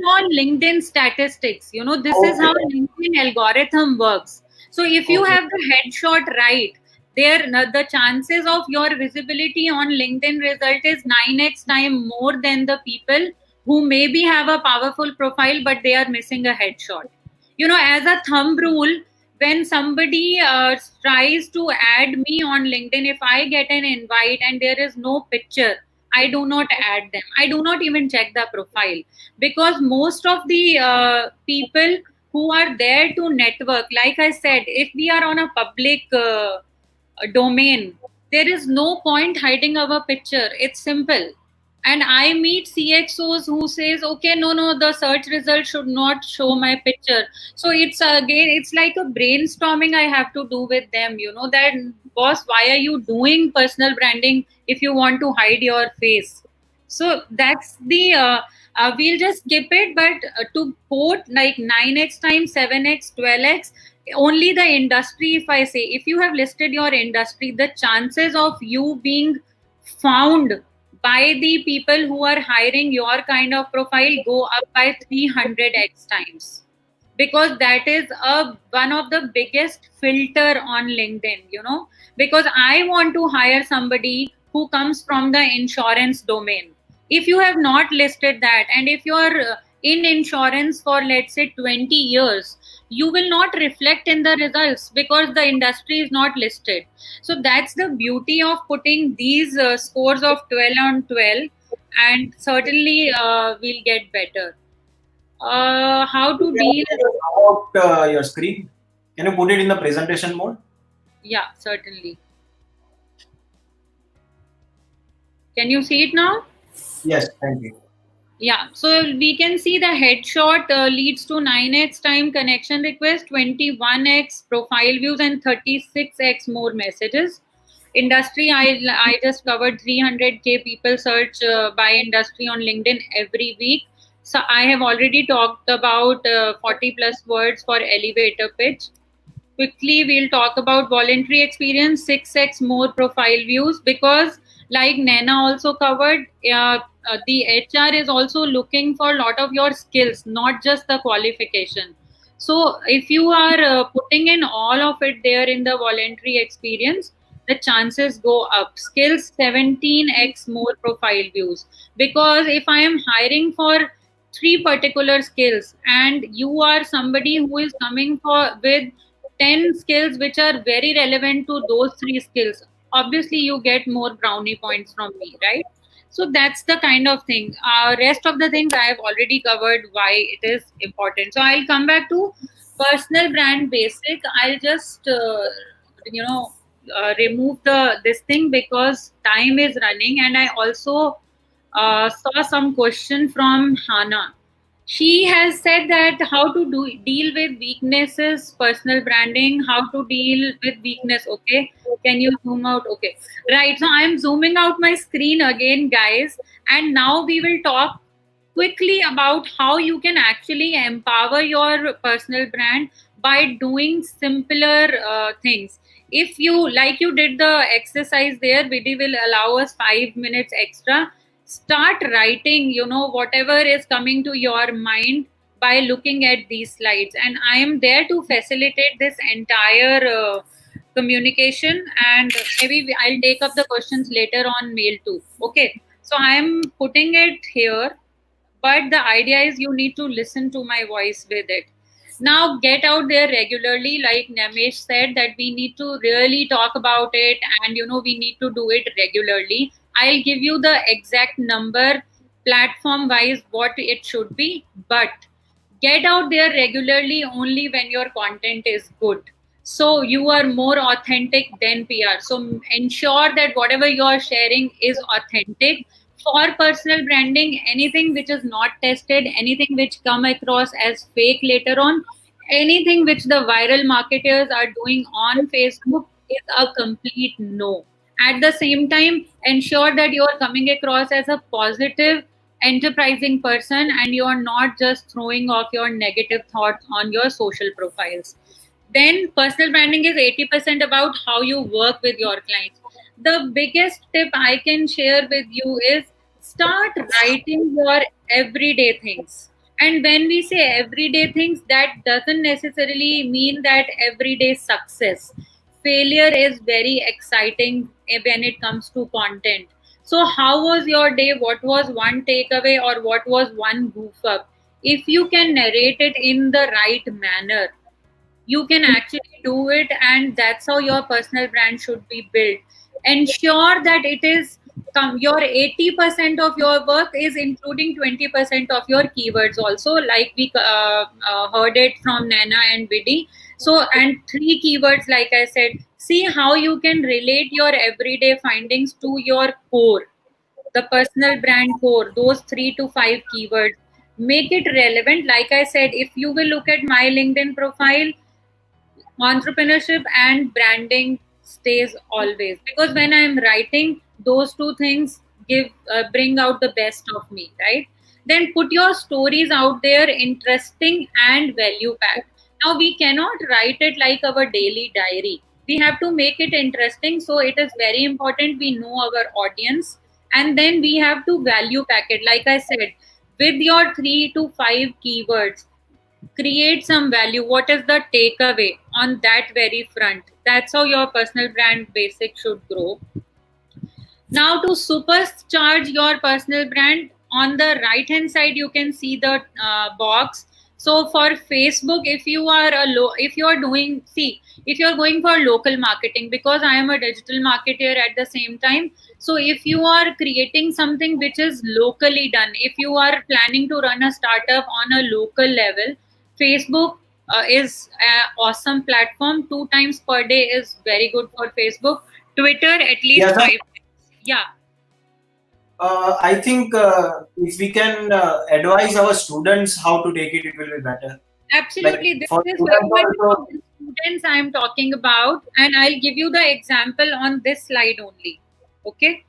all LinkedIn statistics. This is how LinkedIn algorithm works. So if you have the headshot right, the chances of your visibility on LinkedIn result is 9x time more than the people who maybe have a powerful profile but they are missing a headshot. As a thumb rule, when somebody tries to add me on LinkedIn, if I get an invite and there is no picture, I do not add them. I do not even check the profile, because most of the people who are there to network, like I said, if we are on a public domain, there is no point hiding our picture. It's simple. And I meet CXOs who says, okay, no, the search result should not show my picture. So it's like a brainstorming I have to do with them, that, boss, why are you doing personal branding if you want to hide your face? So that's the, we'll just skip it, but to quote like 9x times, 7x, 12x, only the industry, if I say, if you have listed your industry, the chances of you being found by the people who are hiring your kind of profile go up by 300x times, because that is one of the biggest filter on LinkedIn, because I want to hire somebody who comes from the insurance domain. If you have not listed that, and if you are in insurance for, let's say, 20 years, you will not reflect in the results because the industry is not listed. So that's the beauty of putting these scores of 12 on 12, and certainly we'll get better. How to deal? About your screen. Can you put it in the presentation mode? Yeah, certainly. Can you see it now? Yes, thank you. Yeah, so we can see the headshot leads to 9x time connection request, 21x profile views, and 36x more messages. Industry, I just covered 300K people search by industry on LinkedIn every week. So I have already talked about 40 plus words for elevator pitch. Quickly, we'll talk about voluntary experience, 6x more profile views, because like Nana also covered, the HR is also looking for a lot of your skills, not just the qualification. So if you are putting in all of it there in the voluntary experience, the chances go up. Skills, 17x more profile views, because if I am hiring for three particular skills and you are somebody who is coming for with 10 skills which are very relevant to those three skills, obviously you get more brownie points from me, right? So that's the kind of thing. Rest of the things I have already covered why it is important. So I'll come back to personal brand basic. I'll just you know remove the this thing because time is running, and I also saw some question from Hana. She has said that how to deal with weaknesses, personal branding, how to deal with weakness. Okay, can you zoom out? Okay, right. So I'm zooming out my screen again, guys, and now we will talk quickly about how you can actually empower your personal brand by doing simpler things. If you like, you did the exercise there, Vidi will allow us 5 minutes extra. Start writing, whatever is coming to your mind by looking at these slides, and I am there to facilitate this entire communication, and maybe I'll take up the questions later on mail too. Okay, so I am putting it here, but the idea is you need to listen to my voice with it. Now get out there regularly, like Namesh said, that we need to really talk about it, and we need to do it regularly. I'll give you the exact number platform wise what it should be, but get out there regularly only when your content is good, so you are more authentic than PR. So ensure that whatever you are sharing is authentic. For personal branding, anything which is not tested, anything which come across as fake later on, anything which the viral marketers are doing on Facebook is a complete no. At the same time, ensure that you are coming across as a positive, enterprising person, and you are not just throwing off your negative thoughts on your social profiles. Then personal branding is 80% about how you work with your clients. The biggest tip I can share with you is start writing your everyday things. And when we say everyday things, that doesn't necessarily mean that everyday success. Failure is very exciting when it comes to content. So how was your day? What was one takeaway or what was one goof up? If you can narrate it in the right manner, you can actually do it, and that's how your personal brand should be built. Ensure that it is your 80% of your work is including 20% of your keywords also, like we heard it from Nana and Vidi. So, and three keywords, like I said, see how you can relate your everyday findings to your core, the personal brand core, those 3 to 5 keywords. Make it relevant. Like I said, if you will look at my LinkedIn profile, entrepreneurship and branding stays always, because when I'm writing, those two things give bring out the best of me, right? Then put your stories out there, interesting and value packed. Now we cannot write it like our daily diary. We have to make it interesting, so it is very important we know our audience, and then we have to value pack it, like I said, with your 3 to 5 keywords. Create some value. What is the takeaway on that very front? That's how your personal brand basic should grow. Now, to supercharge your personal brand, on the right hand side you can see the box. So for Facebook, if you are if you are doing, see, if you are going for local marketing, because I am a digital marketer at the same time, so if you are creating something which is locally done, if you are planning to run a startup on a local level, Facebook is an awesome platform. 2 times per day is very good for Facebook. Twitter at least Yes, sir. 5 times. Yeah. I think if we can advise our students how to take it, it will be better. Absolutely. Like, This for is students very much also- for the students I am talking about, and I'll give you the example on this slide only. Okay.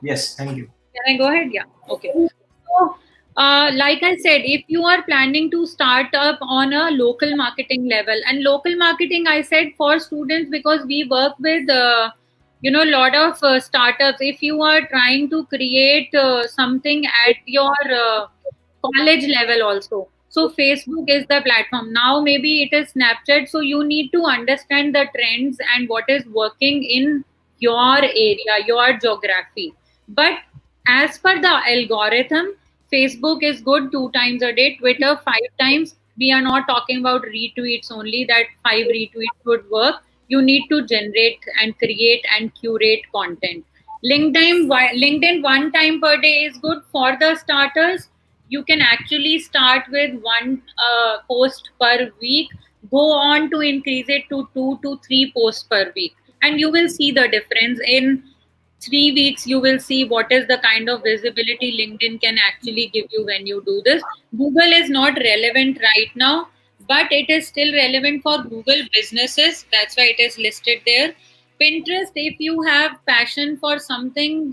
Yes, thank you. Can I go ahead? Yeah. Okay. So, like I said, if you are planning to start up on a local marketing level, and local marketing, I said for students because we work with, a lot of startups. If you are trying to create something at your college level also. So Facebook is the platform. Now maybe it is Snapchat. So you need to understand the trends and what is working in your area, your geography. But as per the algorithm, Facebook is good 2 times a day, Twitter 5 times. We are not talking about retweets only, that 5 retweets would work. You need to generate and create and curate content. LinkedIn 1 time per day is good for the starters. You can actually start with 1 post per week, go on to increase it to 2 to 3 posts per week, and you will see the difference in 3 weeks. You will see what is the kind of visibility LinkedIn can actually give you when you do this. Google is not relevant right now, but it is still relevant for Google businesses. That's why it is listed there. Pinterest, if you have passion for something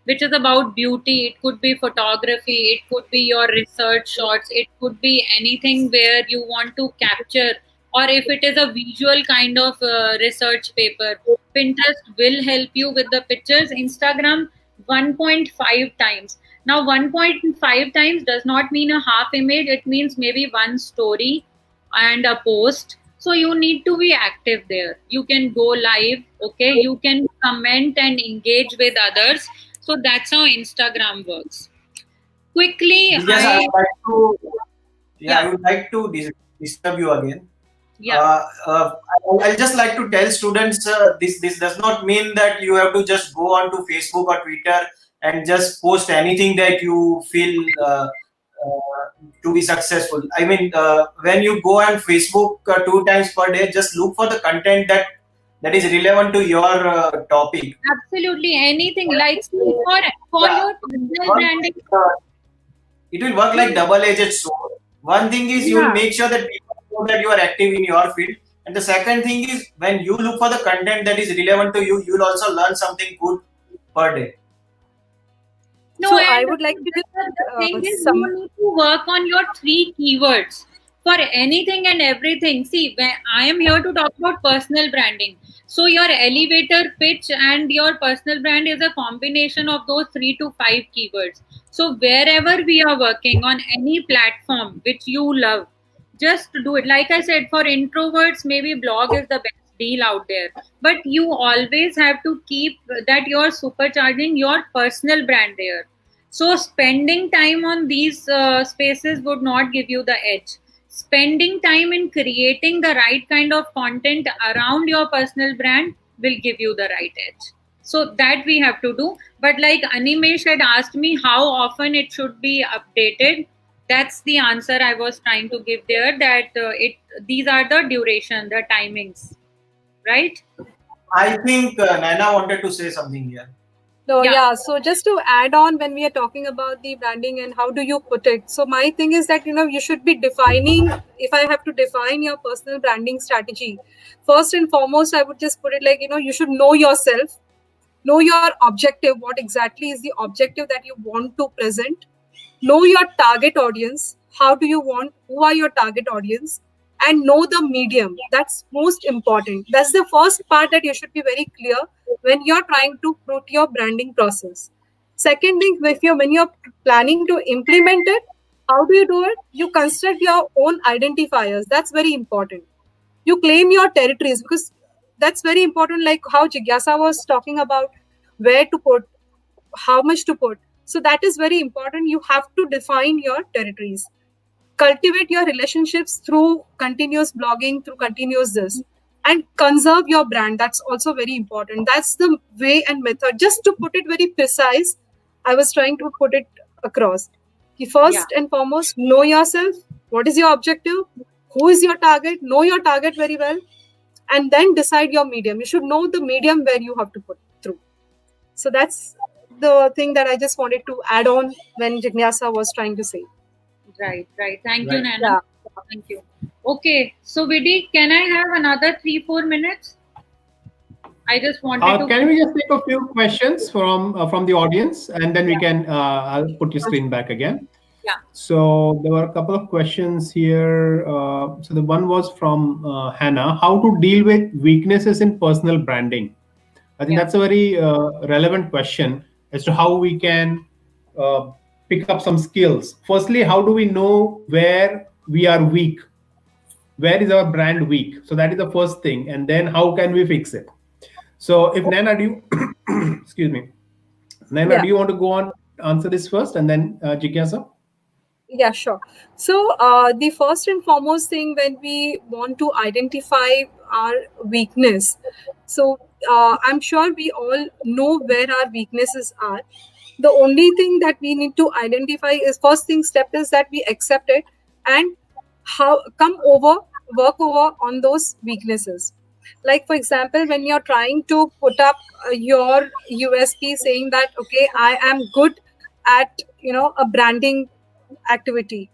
which is about beauty, it could be photography, it could be your research shots, it could be anything where you want to capture, or if it is a visual kind of research paper, Pinterest will help you with the pictures. Instagram 1.5 times. Now 1.5 times does not mean a half image, it means maybe one story and a post. So you need to be active there. You can go live, okay, you can comment and engage with others. So that's how Instagram works. Quickly, Yes, I would like to. Yeah. I would like to disturb you again. yeah, I'll just like to tell students this does not mean that you have to just go on to Facebook or Twitter and just post anything that you feel to be successful. I mean, when you go on Facebook 2 times per day, just look for the content that is relevant to your topic. absolutely anything like for Yeah. your personal branding. It will work like double-edged sword. One thing is you will make sure that people know that you are active in your field, and the second thing is when you look for the content that is relevant to you, you will also learn something good per day. No, So and I would like to the thing is some. you need to work on your 3 keywords for anything and everything. See, when I am here to talk about personal branding. So your elevator pitch and your personal brand is a combination of those 3 to 5 keywords. So wherever we are working on any platform which you love, just do it. Like I said, for introverts, maybe blog is the best deal out there. But you always have to keep that you're supercharging your personal brand there. So spending time on these spaces would not give you the edge. Spending time in creating the right kind of content around your personal brand will give you the right edge. So that we have to do. But like Animesh had asked me how often it should be updated, that's the answer I was trying to give there. That these are the duration, the timings, right? I think Naina wanted to say something here. No, Yeah. yeah. So just to add on, when we are talking about the branding and how do you put it, so my thing is that you should be defining. If I have to define your personal branding strategy, first and foremost, I would just put it like you should know yourself, know your objective. What exactly is the objective that you want to present? Know your target audience. How do you want? Who are your target audience? And know the medium. That's most important. That's the first part that you should be very clear when you're trying to put your branding process. Second thing, when you're planning to implement it, how do you do it? You construct your own identifiers. That's very important. You claim your territories, because that's very important. Like how Jigyasa was talking about where to put, how much to put. So that is very important. You have to define your territories. Cultivate your relationships through continuous blogging, through continuous this, and conserve your brand. That's also very important. That's the way and method. Just to put it very precise, I was trying to put it across. First and foremost, know yourself, What is your objective? Who is your target? Know your target very well, and then decide your medium. You should know the medium where you have to put through. So that's the thing that I just wanted to add on when Jignasa was trying to say. Right. Thank you, Right. Nana. Yeah. Thank you. Okay, so Vidhi, can I have another 3-4 minutes? I just wanted to. Can we just take a few questions from the audience, and then we can I'll put your screen back again. Yeah. So there were a couple of questions here. So the one was from Hannah: how to deal with weaknesses in personal branding? I think Yeah. that's a very relevant question as to how we can uh, pick up some skills. Firstly, how do we know where we are weak? Where is our brand weak? So that is the first thing, and then how can we fix it? So if Nana, do you excuse me, Nana, Yeah. do you want to go on answer this first, and then Jigyasa? Yeah, sure. So, the first and foremost thing when we want to identify our weakness, so I'm sure we all know where our weaknesses are. The only thing that we need to identify is first thing step is that we accept it and how work over on those weaknesses. Like for example, when you're trying to put up your USP, saying that okay, I am good at a branding activity.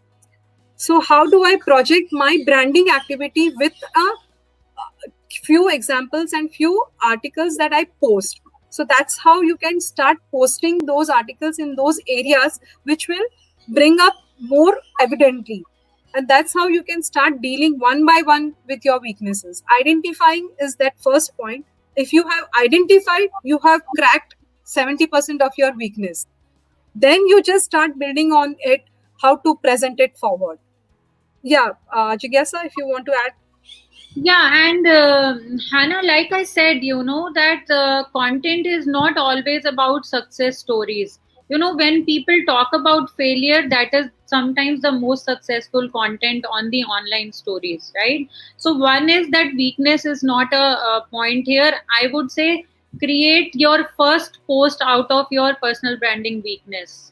So how do I project my branding activity with a few examples and few articles that I post? So that's how you can start posting those articles in those areas which will bring up more evidently. And that's how you can start dealing one by one with your weaknesses. Identifying is that first point. If you have identified, you have cracked 70% of your weakness. Then you just start building on it, how to present it forward. Yeah, Jigyasa, if you want to add. Yeah, and Hannah, like I said, that content is not always about success stories. When people talk about failure, that is sometimes the most successful content on the online stories, right? So, one is that weakness is not a point here. I would say create your first post out of your personal branding weakness.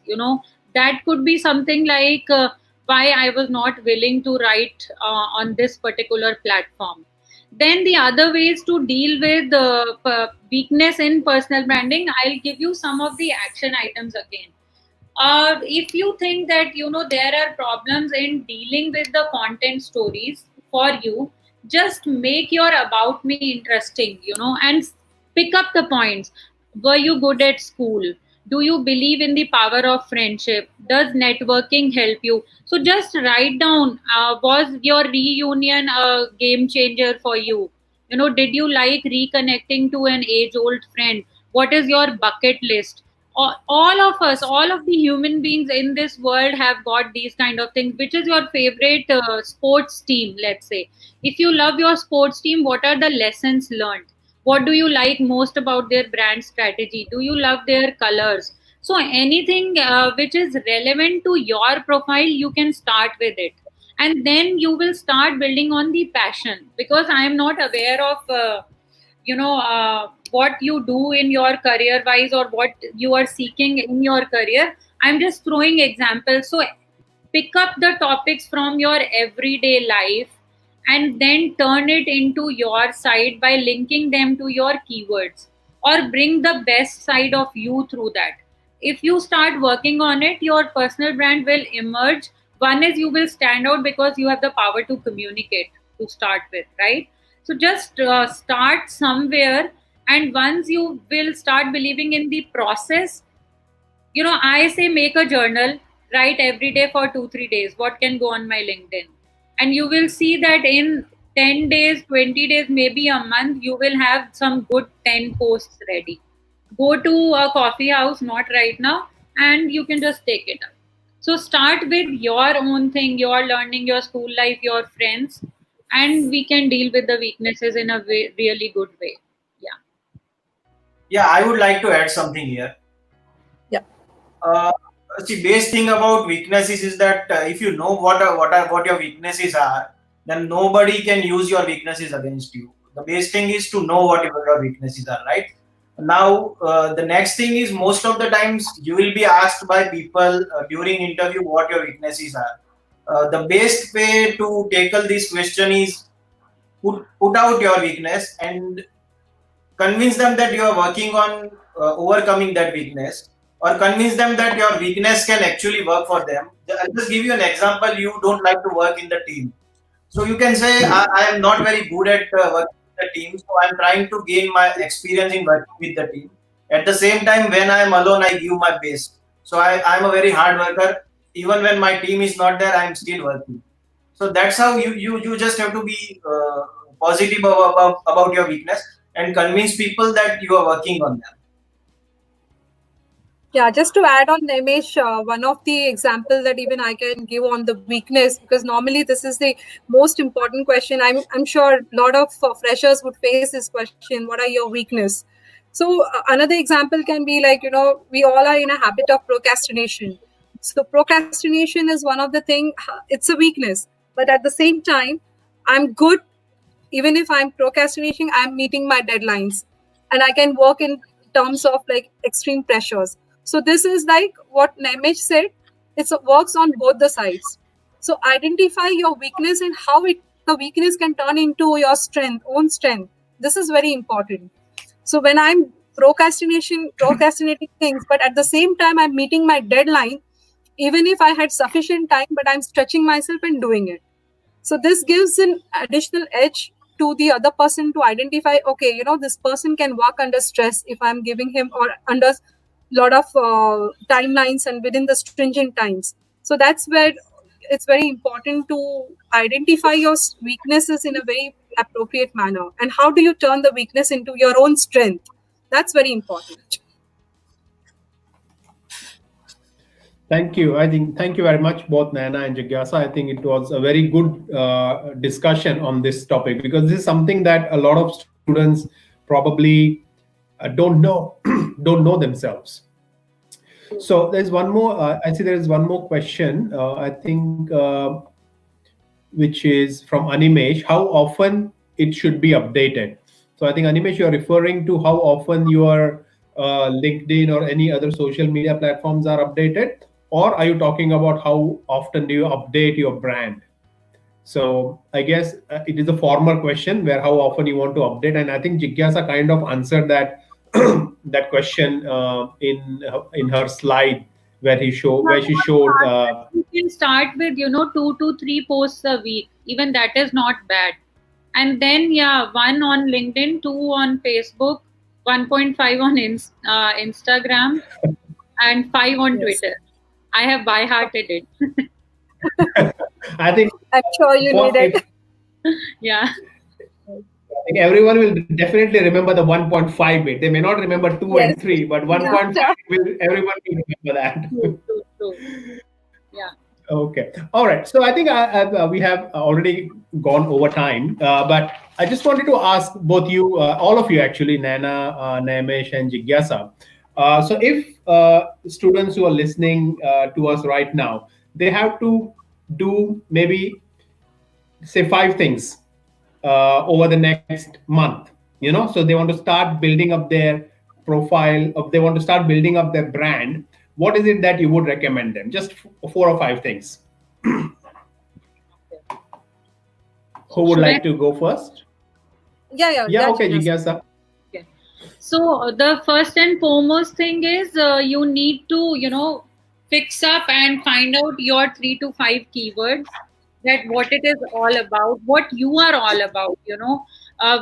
That could be something like, why I was not willing to write on this particular platform. Then the other ways to deal with weakness in personal branding, I'll give you some of the action items again. If you think that there are problems in dealing with the content stories for you, just make your about me interesting, and pick up the points. Were you good at school? Do you believe in the power of friendship? Does networking help you? So just write down, was your reunion a game changer for you? Did you like reconnecting to an age old friend? What is your bucket list? All of us, all of the human beings in this world have got these kind of things. Which is your favorite sports team? Let's say, if you love your sports team, what are the lessons learned? What do you like most about their brand strategy? Do you love their colors? So anything which is relevant to your profile, you can start with it, and then you will start building on the passion. Because I am not aware of what you do in your career wise, or what you are seeking in your career. I'm just throwing examples. So pick up the topics from your everyday life and then turn it into your side by linking them to your keywords, or bring the best side of you through that. If you start working on it, your personal brand will emerge. One is you will stand out because you have the power to communicate to start with, right? So just start somewhere, and once you will start believing in the process, I say make a journal, write every day for 2-3 days what can go on my LinkedIn, and you will see that in 10 days, 20 days, maybe a month, you will have some good 10 posts ready. Go to a coffee house, not right now, and you can just take it up. So start with your own thing, your learning, your school life, your friends, and we can deal with the weaknesses in a really good way. Yeah. Yeah, I would like to add something here. Yeah. See, base thing about weaknesses is that if you know what your weaknesses are, then nobody can use your weaknesses against you. The base thing is to know what your weaknesses are, right? Now, the next thing is, most of the times you will be asked by people during interview what your weaknesses are. The best way to tackle this question is put out your weakness and convince them that you are working on overcoming that weakness, or convince them that your weakness can actually work for them. I'll just give you an example. You don't like to work in the team, so you can say, I am not very good at working with the team, so I'm trying to gain my experience in working with the team. At the same time, when I am alone, I give my best. So I'm a very hard worker. Even when my team is not there, I'm still working. So that's how you just have to be positive about your weakness and convince people that you are working on them. Yeah, just to add on, Naimesh, one of the example that even I can give on the weakness, because normally this is the most important question. I'm sure a lot of freshers would face this question: what are your weakness? So another example can be like, we all are in a habit of procrastination. So procrastination is one of the thing. It's a weakness, but at the same time, I'm good. Even if I'm procrastinating, I'm meeting my deadlines, and I can work in terms of like extreme pressures. So this is like what Naimesh said. It works on both the sides. So identify your weakness and how the weakness can turn into your own strength. This is very important. So when I'm procrastinating things, but at the same time I'm meeting my deadline, even if I had sufficient time, but I'm stretching myself and doing it. So this gives an additional edge to the other person to identify, okay, this person can work under stress if I'm giving him, or under lot of timelines and within the stringent times. So that's where it's very important to identify your weaknesses in a very appropriate manner. And how do you turn the weakness into your own strength? That's very important. Thank you. Thank you very much, both Naina and Jigyasa. I think it was a very good discussion on this topic, because this is something that a lot of students probably don't know don't know themselves. So there's one more. I see there is one more question. I think which is from Animesh. How often it should be updated? So I think Animesh, you are referring to how often your LinkedIn or any other social media platforms are updated, or are you talking about how often do you update your brand? So I guess it is a former question where how often you want to update, and I think Jigyasa kind of answered that that question in her slide where she showed. You can start with 2 to 3 posts a week. Even that is not bad. And then 1 on LinkedIn, 2 on Facebook, 1.5 on Instagram, and 5 on Twitter. I have by-hearted it. I think I'm sure you need it. Yeah. I think everyone will definitely remember the 1.5 bit. They may not remember 2 and 3, but 1.5 everyone will remember that. True. Yeah. Okay. All right. So I think we have already gone over time, but I just wanted to ask both you, all of you actually, Naina, Naimesh, and Jigyasa. So if students who are listening to us right now, they have to do maybe say 5 things over the next month, so they want to start building up their profile, they want to start building up their brand. What is it that you would recommend them? Just 4 or 5 things. Who would like to go first? Yeah. Okay, Jigyasa. So the first and foremost thing is you need to fix up and find out your 3 to 5 keywords, that what it is all about, what you are all about.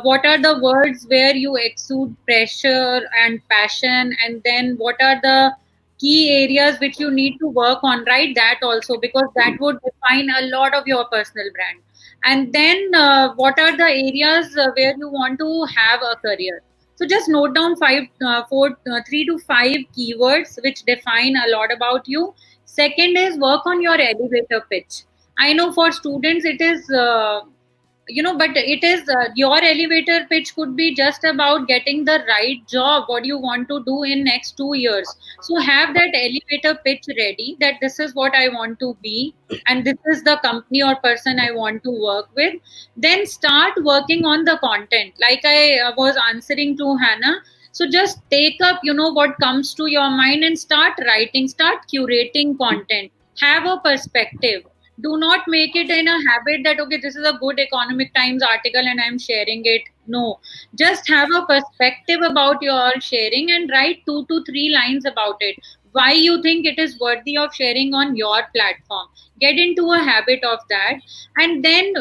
What are the words where you exude pressure and passion, and then what are the key areas which you need to work on, right? That also, because that would define a lot of your personal brand. And then what are the areas where you want to have a career. So just note down 3 to 5 keywords which define a lot about you. Second is work on your elevator pitch. I know for students it is, but it is your elevator pitch could be just about getting the right job, what you want to do in next 2 years. So have that elevator pitch ready, that this is what I want to be, and this is the company or person I want to work with. Then start working on the content. Like I was answering to Hannah. So just take up, what comes to your mind and start writing, start curating content. Have a perspective. Do not make it in a habit that, okay, this is a good Economic Times article and I'm sharing it. No, just have a perspective about your sharing and write 2 to 3 lines about it. Why you think it is worthy of sharing on your platform. Get into a habit of that, and then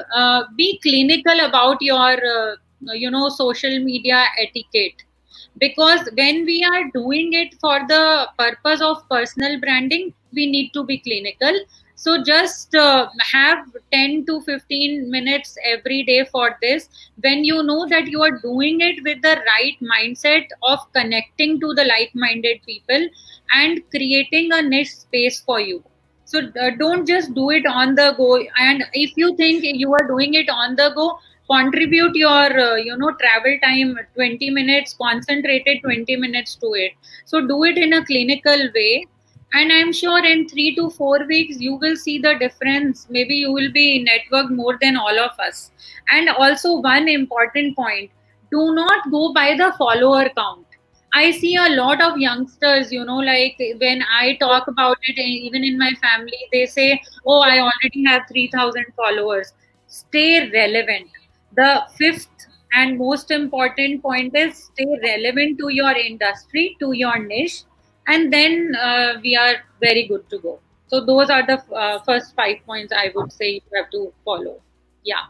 be clinical about your social media etiquette, because when we are doing it for the purpose of personal branding, we need to be clinical. So just have 10 to 15 minutes every day for this, when you know that you are doing it with the right mindset of connecting to the like-minded people and creating a niche space for you. So don't just do it on the go. And if you think you are doing it on the go, contribute your travel time 20 minutes, concentrated 20 minutes to it. So do it in a clinical way, and I'm sure in 3 to 4 weeks you will see the difference. Maybe you will be networked more than all of us. And also, one important point: do not go by the follower count. I see a lot of youngsters, like when I talk about it, even in my family, they say, oh, I already have 3,000 followers. Stay relevant. The fifth and most important point is stay relevant to your industry, to your niche, and then we are very good to go. So those are the first 5 points I would say you have to follow. Yeah.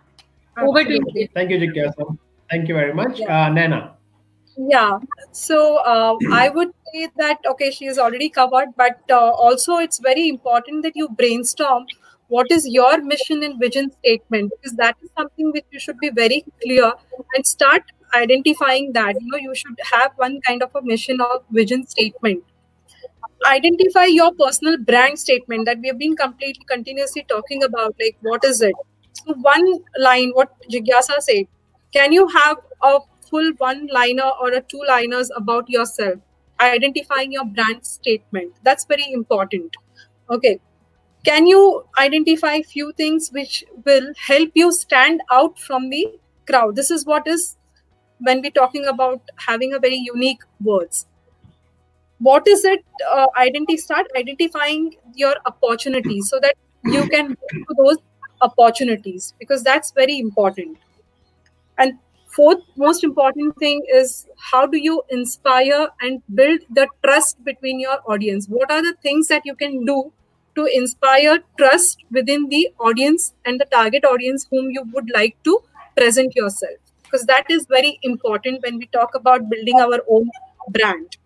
Over to Absolutely. you. Thank you, Jigyasa. Thank you very much. Yeah. Naina. Yeah. So I would say that, okay, she is already covered, but also it's very important that you brainstorm what is your mission and vision statement, because that is something which you should be very clear and start identifying that. You should have one kind of a mission or vision statement. Identify your personal brand statement that we have been completely continuously talking about, like what is it. So one line, what Jigyasa said, can you have a full one liner or a two liners about yourself, identifying your brand statement? That's very important. Okay, can you identify few things which will help you stand out from the crowd? This is what is when we're talking about having a very unique words. What is it? Start identifying your opportunities so that you can go to those opportunities, because that's very important. And fourth most important thing is, how do you inspire and build the trust between your audience? What are the things that you can do to inspire trust within the audience and the target audience whom you would like to present yourself? Because that is very important when we talk about building our own brand.